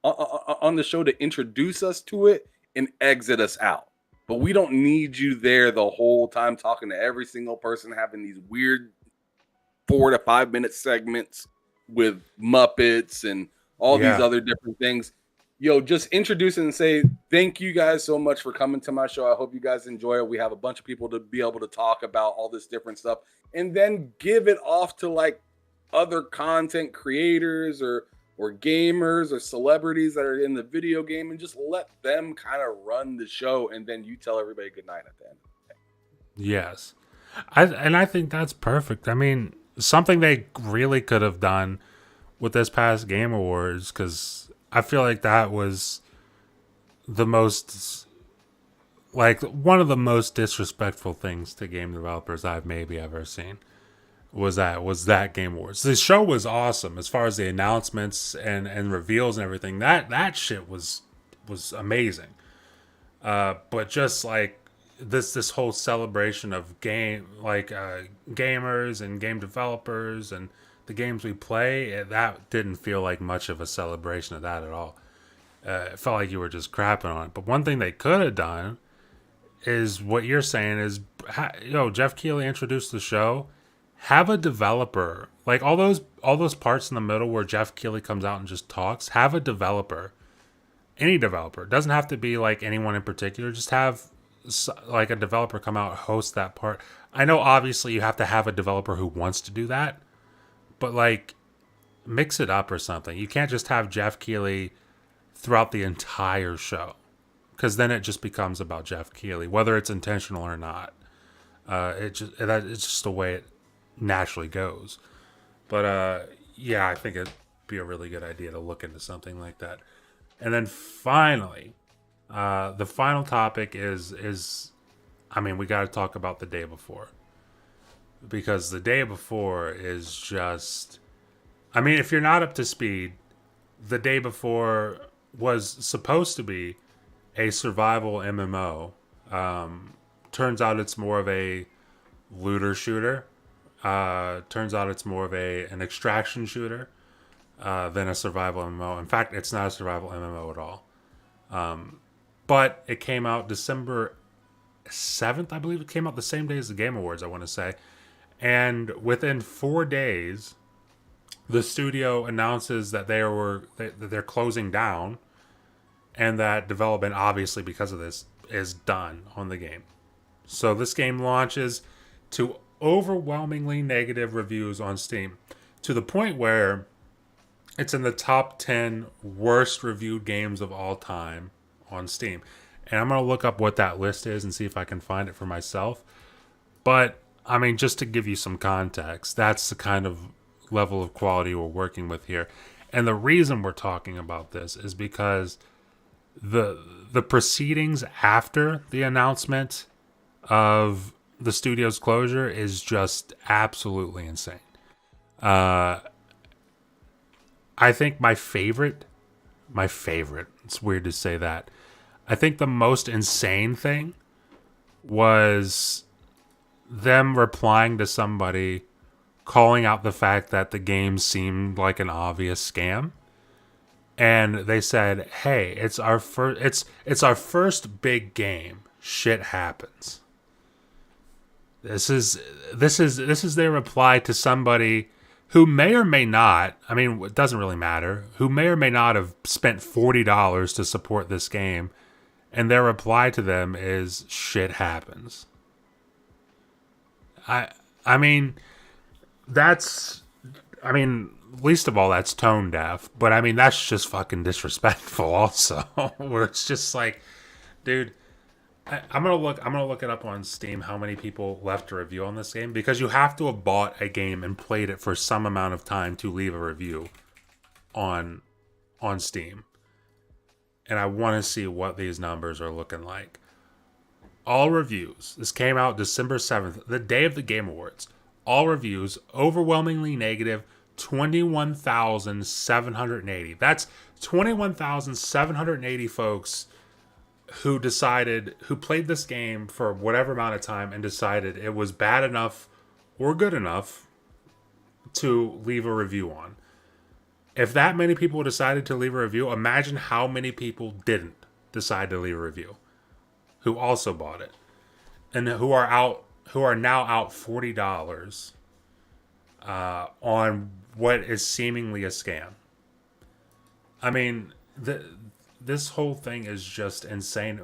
on the show to introduce us to it and exit us out. But we don't need you there the whole time talking to every single person, having these weird 4 to 5 minute segments with Muppets and all these other different things. Yo, just introduce it and say, thank you guys so much for coming to my show. I hope you guys enjoy it. We have a bunch of people to be able to talk about all this different stuff, and then give it off to like other content creators or gamers or celebrities that are in the video game, and just let them kind of run the show. And then you tell everybody good night at the end of the day. Yes. I think that's perfect. I mean, something they really could have done with this past Game Awards, because I feel like that was the most, like, one of the most disrespectful things to game developers I've maybe ever seen was that Game Awards. The show was awesome as far as the announcements and reveals and everything. That shit was amazing. But just like this whole celebration of gamers and game developers and the games we play, that didn't feel like much of a celebration of that at all. It felt like you were just crapping on it. But one thing they could have done is what you're saying is, Jeff Keighley introduced the show. Have a developer, like all those parts in the middle where Jeff Keighley comes out and just talks. Have a developer, any developer. It doesn't have to be like anyone in particular. Just have like a developer come out, host that part. I know obviously you have to have a developer who wants to do that, but like mix it up or something. You can't just have Jeff Keighley throughout the entire show, because then it just becomes about Jeff Keighley, whether it's intentional or not. It's just the way it naturally goes. But I think it'd be a really good idea to look into something like that. And then finally, the final topic is I mean, we got to talk about the day before, because the day before is just, I mean, if you're not up to speed, the day before was supposed to be a survival MMO. Turns out it's more of a looter shooter. Turns out it's more of an extraction shooter than a survival MMO. In fact, it's not a survival MMO at all. But it came out December 7th, I believe. It came out the same day as the Game Awards, I want to say. And within 4 days, the studio announces that they're closing down, and that development, obviously because of this, is done on the game. So this game launches to overwhelmingly negative reviews on Steam, to the point where it's in the top 10 worst reviewed games of all time on Steam. And I'm going to look up what that list is and see if I can find it for myself. But, I mean, just to give you some context, that's the kind of level of quality we're working with here. And the reason we're talking about this is because the proceedings after the announcement of the studio's closure is just absolutely insane. I think my favorite, it's weird to say that, I think the most insane thing was them replying to somebody calling out the fact that the game seemed like an obvious scam. And they said, "Hey, it's our first big game. Shit happens." This is their reply to somebody who may or may not, I mean, it doesn't really matter, who may or may not have spent $40 to support this game, and their reply to them is shit happens. I mean, least of all, that's tone deaf, but I mean, that's just fucking disrespectful also, where it's just like, dude, I'm gonna look it up on Steam how many people left a review on this game, because you have to have bought a game and played it for some amount of time to leave a review on Steam. And I want to see what these numbers are looking like. All reviews. This came out December 7th, the day of the Game Awards. All reviews overwhelmingly negative, 21,780. That's 21,780 folks who played this game for whatever amount of time and decided it was bad enough or good enough to leave a review on. If that many people decided to leave a review, imagine how many people didn't decide to leave a review, who also bought it, and who are now out $40 on what is seemingly a scam. I mean, this whole thing is just insane.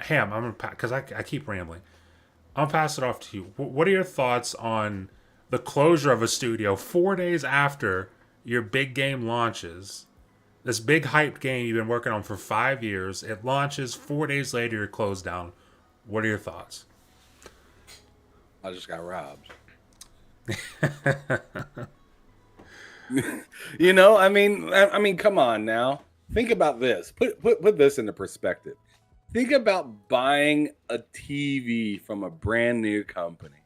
Ham, I'm gonna because I keep rambling. I'll pass it off to you. What are your thoughts on the closure of a studio 4 days after your big game launches? This big hyped game you've been working on for 5 years. It launches 4 days later. You're closed down. What are your thoughts? I just got robbed. I mean, come on now. Think about this. Put this into perspective. Think about buying a TV from a brand new company.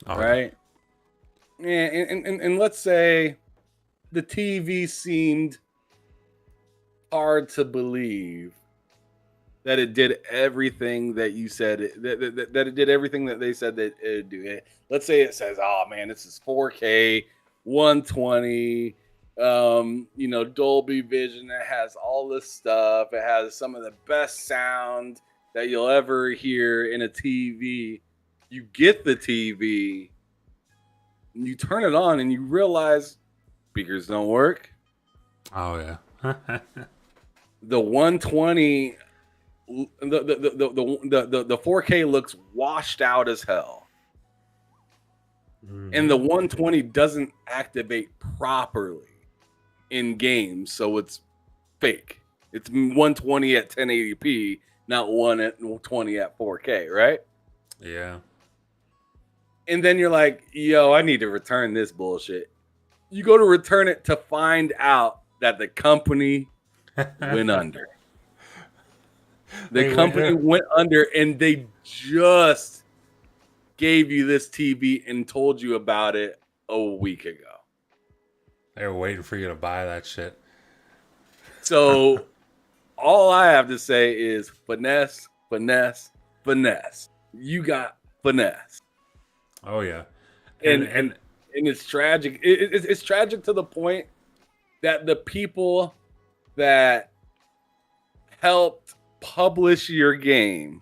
All right? Yeah, and let's say the TV seemed hard to believe that it did everything that you said that it did everything that they said that it'd do. Let's say it says, "Oh man, this is 4K, 120, Dolby Vision. It has all this stuff. It has some of the best sound that you'll ever hear in a TV." You get the TV, and you turn it on, and you realize speakers don't work. Oh yeah. The 120, the 4K looks washed out as hell. Mm-hmm. And the 120 doesn't activate properly in games, so it's fake. It's 120 at 1080p, not 120 at 4K, right? Yeah. And then you're like, yo, I need to return this bullshit. You go to return it to find out that the company went under. The company went under, and they just gave you this TV and told you about it a week ago. They were waiting for you to buy that shit. So all I have to say is finesse, finesse, finesse. You got finesse. Oh yeah, and it's tragic. It's tragic to the point that the people that helped publish your game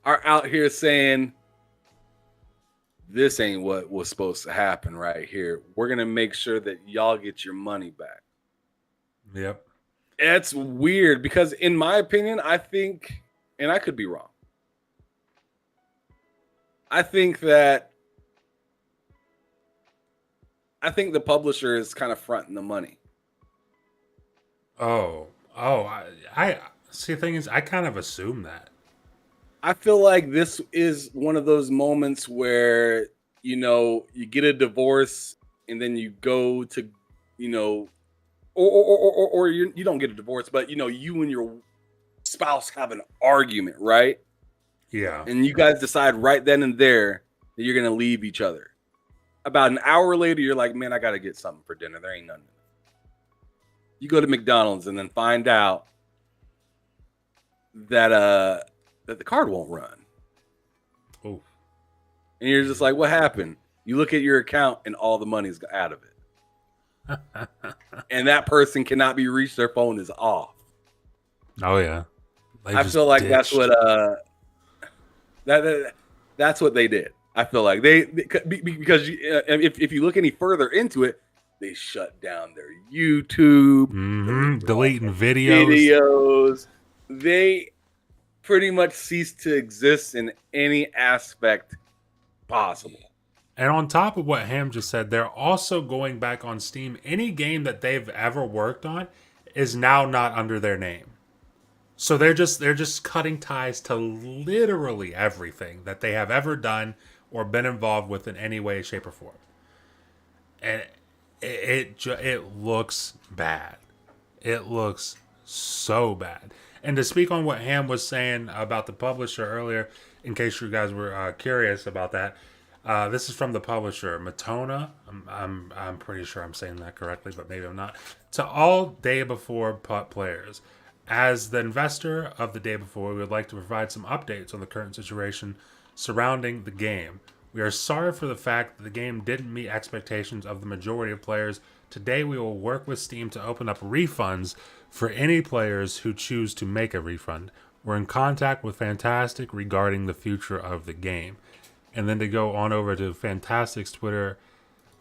are out here saying, this ain't what was supposed to happen right here. We're going to make sure that y'all get your money back. Yep. It's weird because in my opinion, I think, and I could be wrong, I think the publisher is kind of fronting the money. I see. The thing is, I kind of assume that. I feel like this is one of those moments where, you get a divorce and then you go to, or you don't get a divorce, but, you and your spouse have an argument, right? Yeah. And you guys decide right then and there that you're going to leave each other. About an hour later, you're like, man, I got to get something for dinner. There ain't nothing. You go to McDonald's and then find out that the card won't run. Oh. and you're just like, what happened? You look at your account and all the money's out of it. And that person cannot be reached. Their phone is off. Oh yeah. I feel like that's what that's what they did. I feel like they because if you look any further into it, they shut down their YouTube, deleting videos. They pretty much ceased to exist in any aspect possible. And on top of what Ham just said, they're also going back on Steam. Any game that they've ever worked on is now not under their name. So they're just cutting ties to literally everything that they have ever done or been involved with in any way, shape, or form. And it looks bad. It looks so bad. And to speak on what Ham was saying about the publisher earlier, in case you guys were curious about that, this is from the publisher, Matona. I'm pretty sure I'm saying that correctly, but maybe I'm not. To all Day Before players, as the investor of the Day Before, we would like to provide some updates on the current situation surrounding the game. We are sorry for the fact that the game didn't meet expectations of the majority of players. Today we will work with Steam to open up refunds for any players who choose to make a refund. We're in contact with Fantastic regarding the future of the game. And then to go on over to Fantastic's Twitter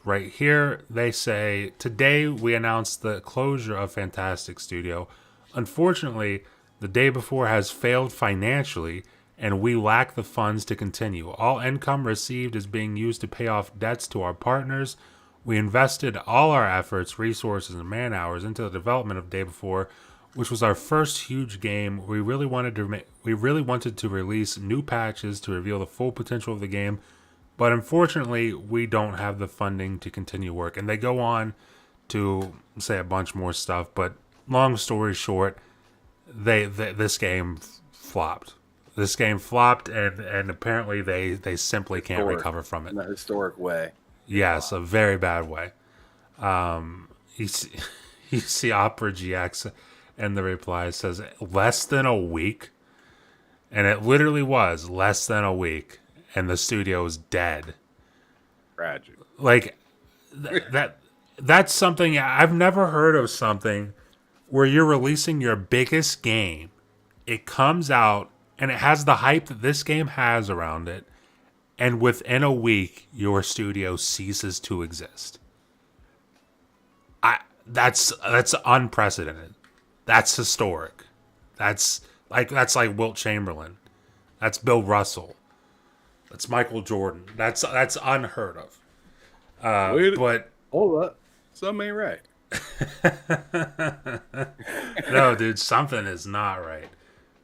right here, they say, today we announced the closure of Fantastic Studio. Unfortunately, the Day Before has failed financially, and we lack the funds to continue. All income received is being used to pay off debts to our partners. We invested all our efforts, resources, and man hours into the development of Day Before, which was our first huge game. We really wanted to release new patches to reveal the full potential of the game, but unfortunately, we don't have the funding to continue work. And they go on to say a bunch more stuff, but long story short, this game flopped. This game flopped, and apparently they simply can't recover from it. In a historic way. Yes, a very bad way. You see Opera GX, and the reply says, less than a week? And it literally was less than a week, and the studio's dead. Tragic. Like, that's something, I've never heard of something where you're releasing your biggest game, it comes out, and it has the hype that this game has around it, and within a week, your studio ceases to exist. That's unprecedented. That's historic. That's like Wilt Chamberlain. That's Bill Russell. That's Michael Jordan. That's unheard of. But hold up, something ain't right. No, dude, something is not right,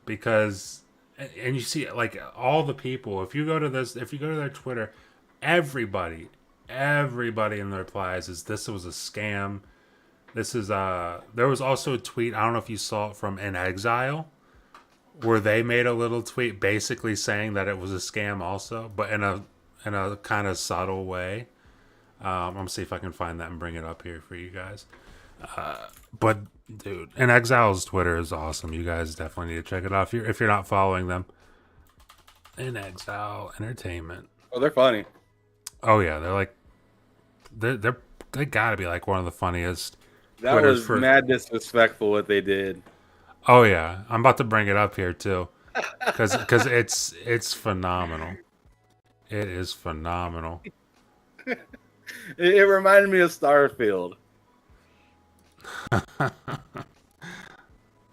because, and you see, like, all the people, if you go to their Twitter, everybody in the replies is, this was a scam. This is there was also a tweet, I don't know if you saw it, from In Exile, where they made a little tweet basically saying that it was a scam also, but in a kind of subtle way. I'm gonna see if I can find that and bring it up here for you guys. But dude, In Exile's Twitter is awesome. You guys definitely need to check it out if you're not following them. In Exile Entertainment. Oh, they're funny. Oh yeah, they're like they gotta be like one of the funniest. That Twitters was mad disrespectful what they did. Oh yeah, I'm about to bring it up here too, because it's phenomenal. It is phenomenal. It reminded me of Starfield.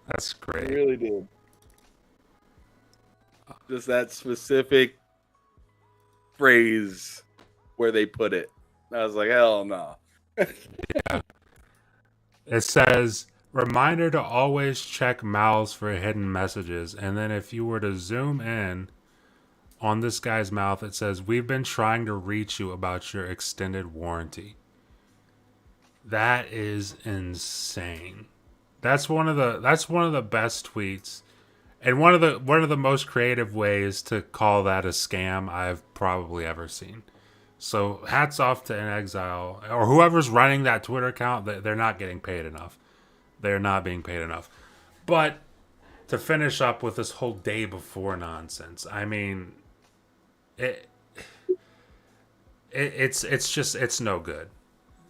That's great. It really did. Just that specific phrase where they put it. I was like, hell no. Yeah. It says, reminder to always check mouths for hidden messages. And then if you were to zoom in on this guy's mouth, it says, we've been trying to reach you about your extended warranty. That is insane. That's one of the best tweets, and one of the most creative ways to call that a scam I've probably ever seen. So hats off to In Exile, or whoever's running that Twitter account. They're not getting paid enough. They're not being paid enough. But to finish up with this whole Day Before nonsense, I mean, it's no good.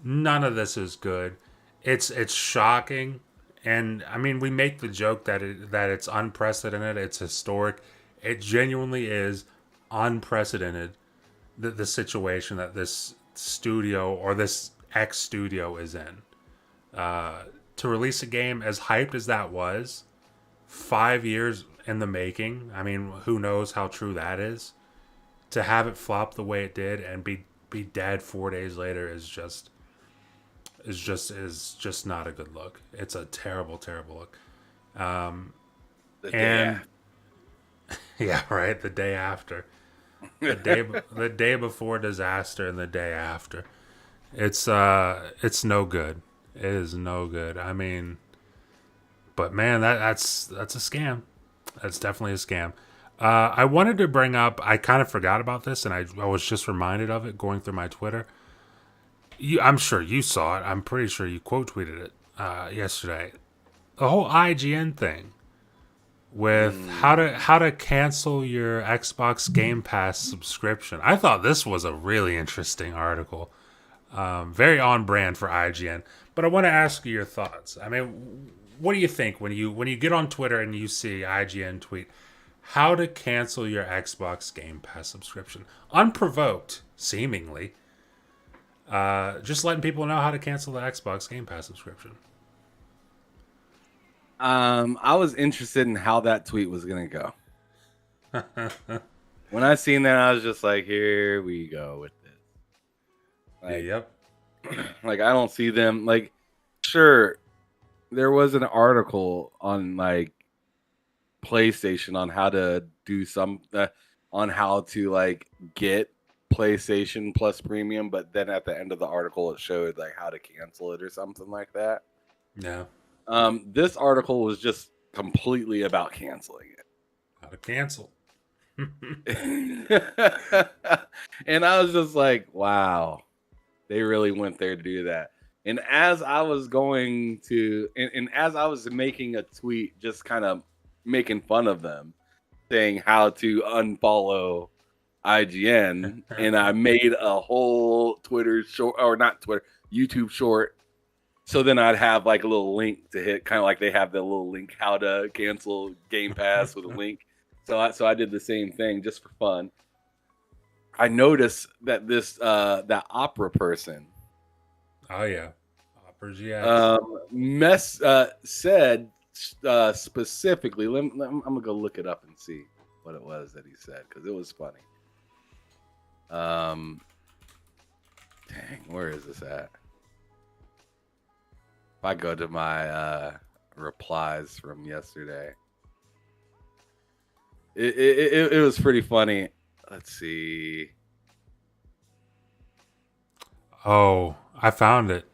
None of this is good. It's shocking, and I mean we make the joke that it's unprecedented, it's historic. It genuinely is unprecedented. The situation that this studio or this X studio is in. To release a game as hyped as that was, 5 years in the making. I mean, who knows how true that is? To have it flop the way it did and be dead 4 days later is just not a good look. It's a terrible, terrible look. And yeah, right. The day after, the day before disaster, and the day after, it's no good. It is no good. I mean, but man, that's a scam. That's definitely a scam. I wanted to bring up. I kind of forgot about this, and I was just reminded of it going through my Twitter. I'm sure you saw it. I'm pretty sure you quote tweeted it yesterday. The whole IGN thing with how to cancel your Xbox Game Pass subscription. I thought this was a really interesting article, very on brand for IGN. But I want to ask you your thoughts. I mean, what do you think when you get on Twitter and you see IGN tweet how to cancel your Xbox Game Pass subscription, unprovoked, seemingly? Just letting people know how to cancel the Xbox Game Pass subscription. I was interested in how that tweet was gonna go. When I seen that, I was just like, "Here we go with this." Like, yep. Like I don't see them. Like, sure, there was an article on like PlayStation on how to do some on how to like get PlayStation Plus Premium, but then at the end of the article it showed like how to cancel it or something like that. No. This article was just completely about canceling it. How to cancel. And I was just like, wow, they really went there to do that. And as I was going to, and as I was making a tweet, just kind of making fun of them, saying how to unfollow IGN, and I made a whole Twitter short, or not Twitter, YouTube short. So then I'd have like a little link to hit, kind of like they have the little link, how to cancel Game Pass with a link. So I did the same thing just for fun. I noticed that this that Opera person, oh yeah, Opera GX, said specifically. I'm gonna go look it up and see what it was that he said, because it was funny. Dang, where is this at? If I go to my replies from yesterday, it was pretty funny. Let's see. Oh, I found it.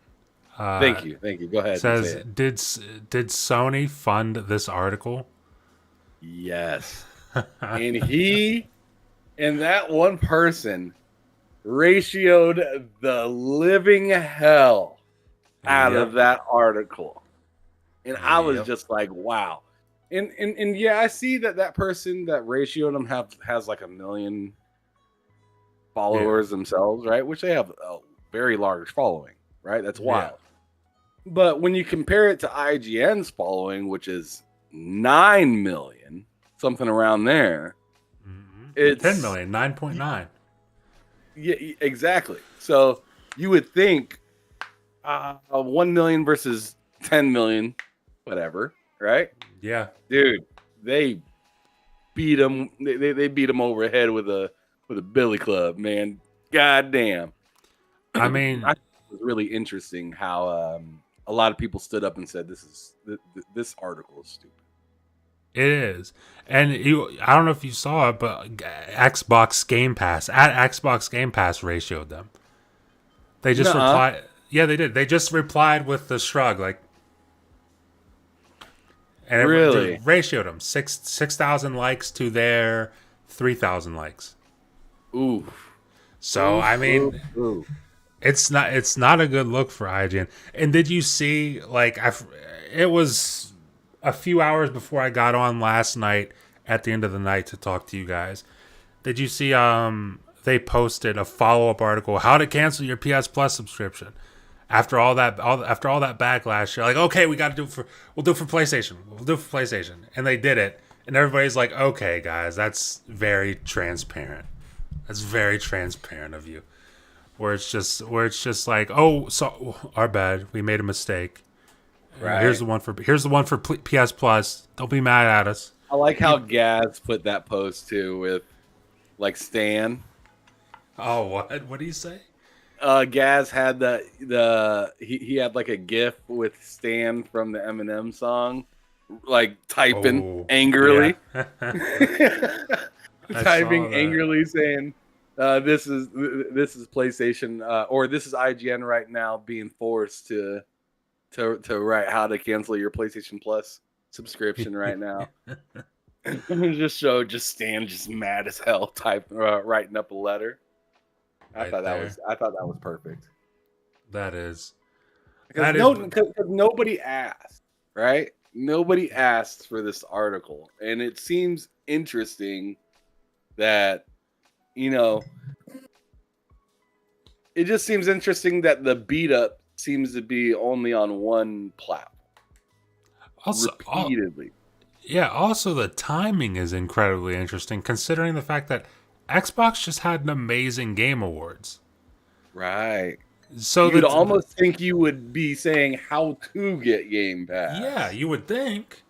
Thank you. Go ahead. Says, did Sony fund this article? Yes. And he and that one person ratioed the living hell out of that article. And I was just like, wow. And yeah, I see that person that ratioed them has like 1 million followers themselves, right? Which they have a very large following, right? That's wild. But when you compare it to IGN's following, which is 9 million, something around there, it's 10 million, 9.9. Yeah, exactly. So you would think 1 million versus 10 million, whatever, right? Yeah, dude, they beat them. They beat them over the head with a billy club, man. God damn. I mean, it was really interesting how a lot of people stood up and said this article is stupid. It is. And I don't know if you saw it, but Xbox Game Pass ratioed them. They just replied. Yeah, they did. They just replied with the shrug, like. And it really ratioed them 6,000 likes to their 3,000 likes. Ooh. So I mean, it's not a good look for IGN. And did you see it was a few hours before I got on last night at the end of the night to talk to you guys. Did you see they posted a follow-up article, how to cancel your PS Plus subscription. After all that backlash, you're like, okay, we'll do it for PlayStation. And they did it. And everybody's like, okay, guys, that's very transparent. That's very transparent of you. Where it's just like, oh, so our bad. We made a mistake. Right. Here's the one for PS Plus. Don't be mad at us. I like how Gaz put that post too with like Stan. Oh, what do you say? Gaz had he had like a GIF with Stan from the Eminem song, like typing angrily, typing angrily, saying, "This is PlayStation, or this is IGN right now being forced to write how to cancel your PlayStation Plus subscription right now." Just Stan just mad as hell, writing up a letter. I thought that was perfect. That is. Because nobody asked, right? Nobody asked for this article. And it seems interesting that, it just seems interesting that the beat up seems to be only on one platform. Also, repeatedly. Also the timing is incredibly interesting considering the fact that Xbox just had an amazing Game Awards. Right. So you'd almost think you would be saying how to get Game Pass. Yeah, you would think.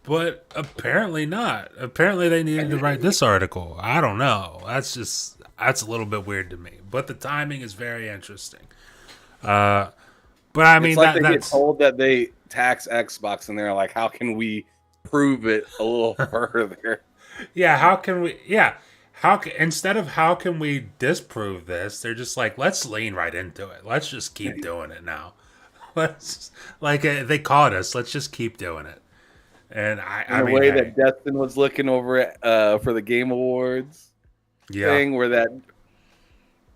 But apparently not. Apparently they needed to write this article. I don't know. That's a little bit weird to me. But the timing is very interesting. But I mean, it's like they get told that they tax Xbox and they're like, how can we prove it a little further? Yeah, how can we instead of how can we disprove this, they're just like, let's lean right into it. Let's just keep doing it now. They caught us. Let's just keep doing it. And I mean, that Destin was looking over it for the Game Awards thing, where that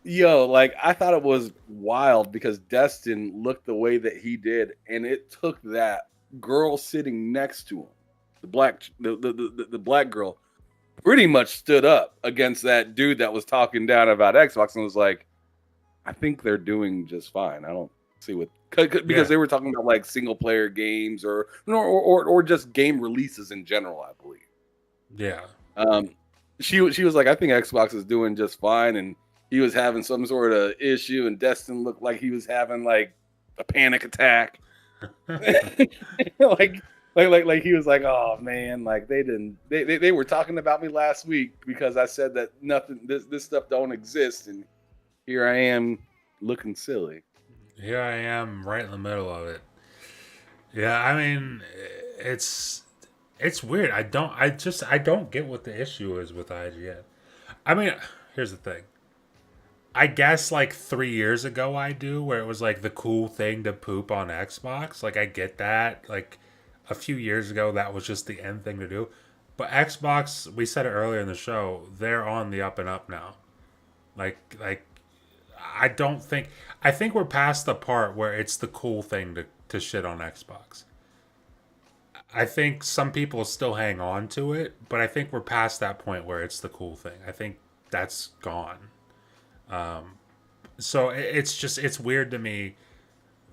I thought it was wild because Destin looked the way that he did, and it took that girl sitting next to him, the black girl, pretty much stood up against that dude that was talking down about Xbox and was like, I think they're doing just fine. I don't see what because they were talking about like single player games or just game releases in general, I believe. Yeah. She was like, I think Xbox is doing just fine, and he was having some sort of issue, and Destin looked like he was having like a panic attack. Like he was like, oh man, like they were talking about me last week because I said that this stuff don't exist, and here I am looking silly. Here I am right in the middle of it. Yeah, I mean, it's weird. I don't get what the issue is with IGN. I mean, here's the thing. I guess like 3 years ago I do, where it was like the cool thing to poop on Xbox. Like I get that. Like a few years ago that was just the end thing to do. But Xbox, we said it earlier in the show, they're on the up and up now. Like I think we're past the part where it's the cool thing to shit on Xbox. I think some people still hang on to it, but I think we're past that point where it's the cool thing. I think that's gone. So it's weird to me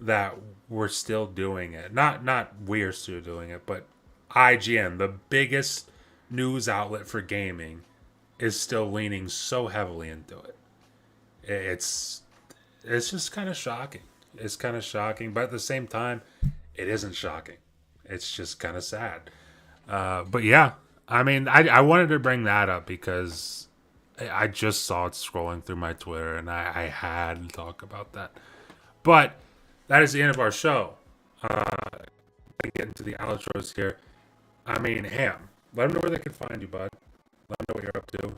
that we're still doing it. Not we're still doing it, but IGN, the biggest news outlet for gaming, is still leaning so heavily into it. It's just kind of shocking. It's kind of shocking, but at the same time, it isn't shocking. It's just kind of sad. But yeah, I mean, I wanted to bring that up because I just saw it scrolling through my Twitter, and I had to talk about that. But that is the end of our show. Get into the outros here. I mean, Ham, let them know where they can find you, bud. Let them know what you're up to.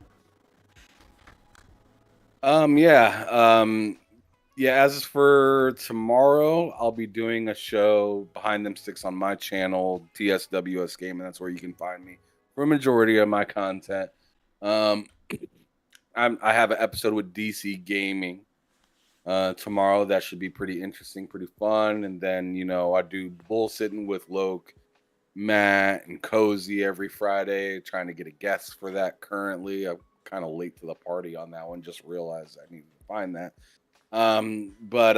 As for tomorrow, I'll be doing a show Behind Them Sticks on my channel, TSWS Gaming. That's where you can find me for a majority of my content. I have an episode with DC Gaming tomorrow. That should be pretty interesting, pretty fun. And then, I do bullsitting with Loke, Matt, and Cozy every Friday, trying to get a guest for that currently. I've kind of late to the party on that one. Just realized I need to find that. But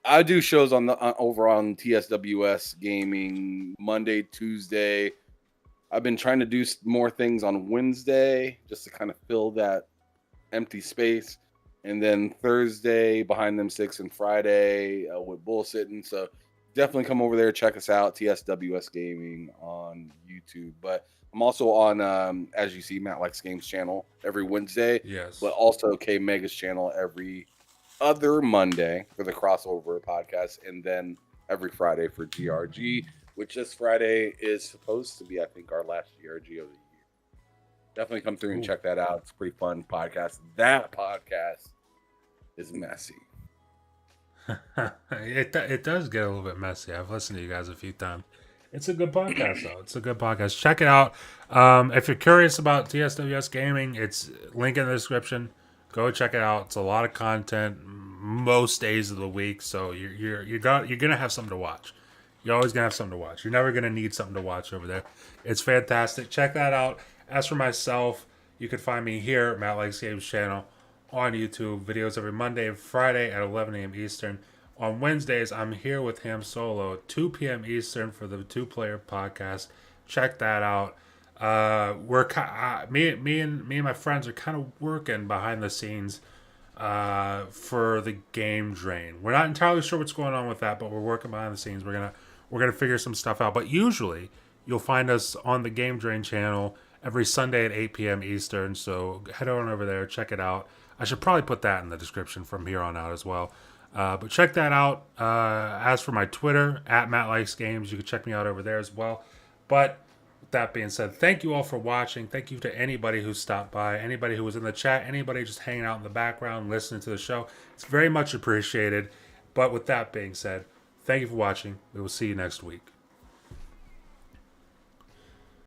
I do shows on the over on TSWS Gaming Monday, Tuesday. I've been trying to do more things on Wednesday just to kind of fill that empty space, and then Thursday Behind Them Six, and Friday with Bullsitting. So definitely come over there, check us out, TSWS Gaming on YouTube. But I'm also on, as you see, Matt Likes Games channel every Wednesday. Yes. But also K Mega's channel every other Monday for the crossover podcast, and then every Friday for GRG, which this Friday is supposed to be, I think, our last GRG of the year. Definitely come through and check that out. It's a pretty fun podcast. That podcast is messy. It does get a little bit messy. I've listened to you guys a few times. It's a good podcast, though. It's a good podcast. Check it out. If you're curious about TSWS Gaming, it's link in the description. Go check it out. It's a lot of content most days of the week, so you're gonna have something to watch. You're always gonna have something to watch. You're never gonna need something to watch over there. It's fantastic. Check that out. As for myself, you can find me here at Matt Likes Games channel on YouTube. Videos every Monday and Friday at 11 a.m. Eastern. On Wednesdays, I'm here with Ham Solo at 2 p.m. Eastern for the Two Player Podcast. Check that out. Me and my friends are kind of working behind the scenes for the game drain. We're not entirely sure what's going on with that, but we're working behind the scenes. We're gonna figure some stuff out. But usually, you'll find us on the Game Drain channel every Sunday at 8 p.m. Eastern. So head on over there, check it out. I should probably put that in the description from here on out as well. But check that out. As for my Twitter, at Matt Likes Games, you can check me out over there as well. But with that being said, thank you all for watching. Thank you to anybody who stopped by, anybody who was in the chat, anybody just hanging out in the background, listening to the show. It's very much appreciated. But with that being said, thank you for watching. We will see you next week.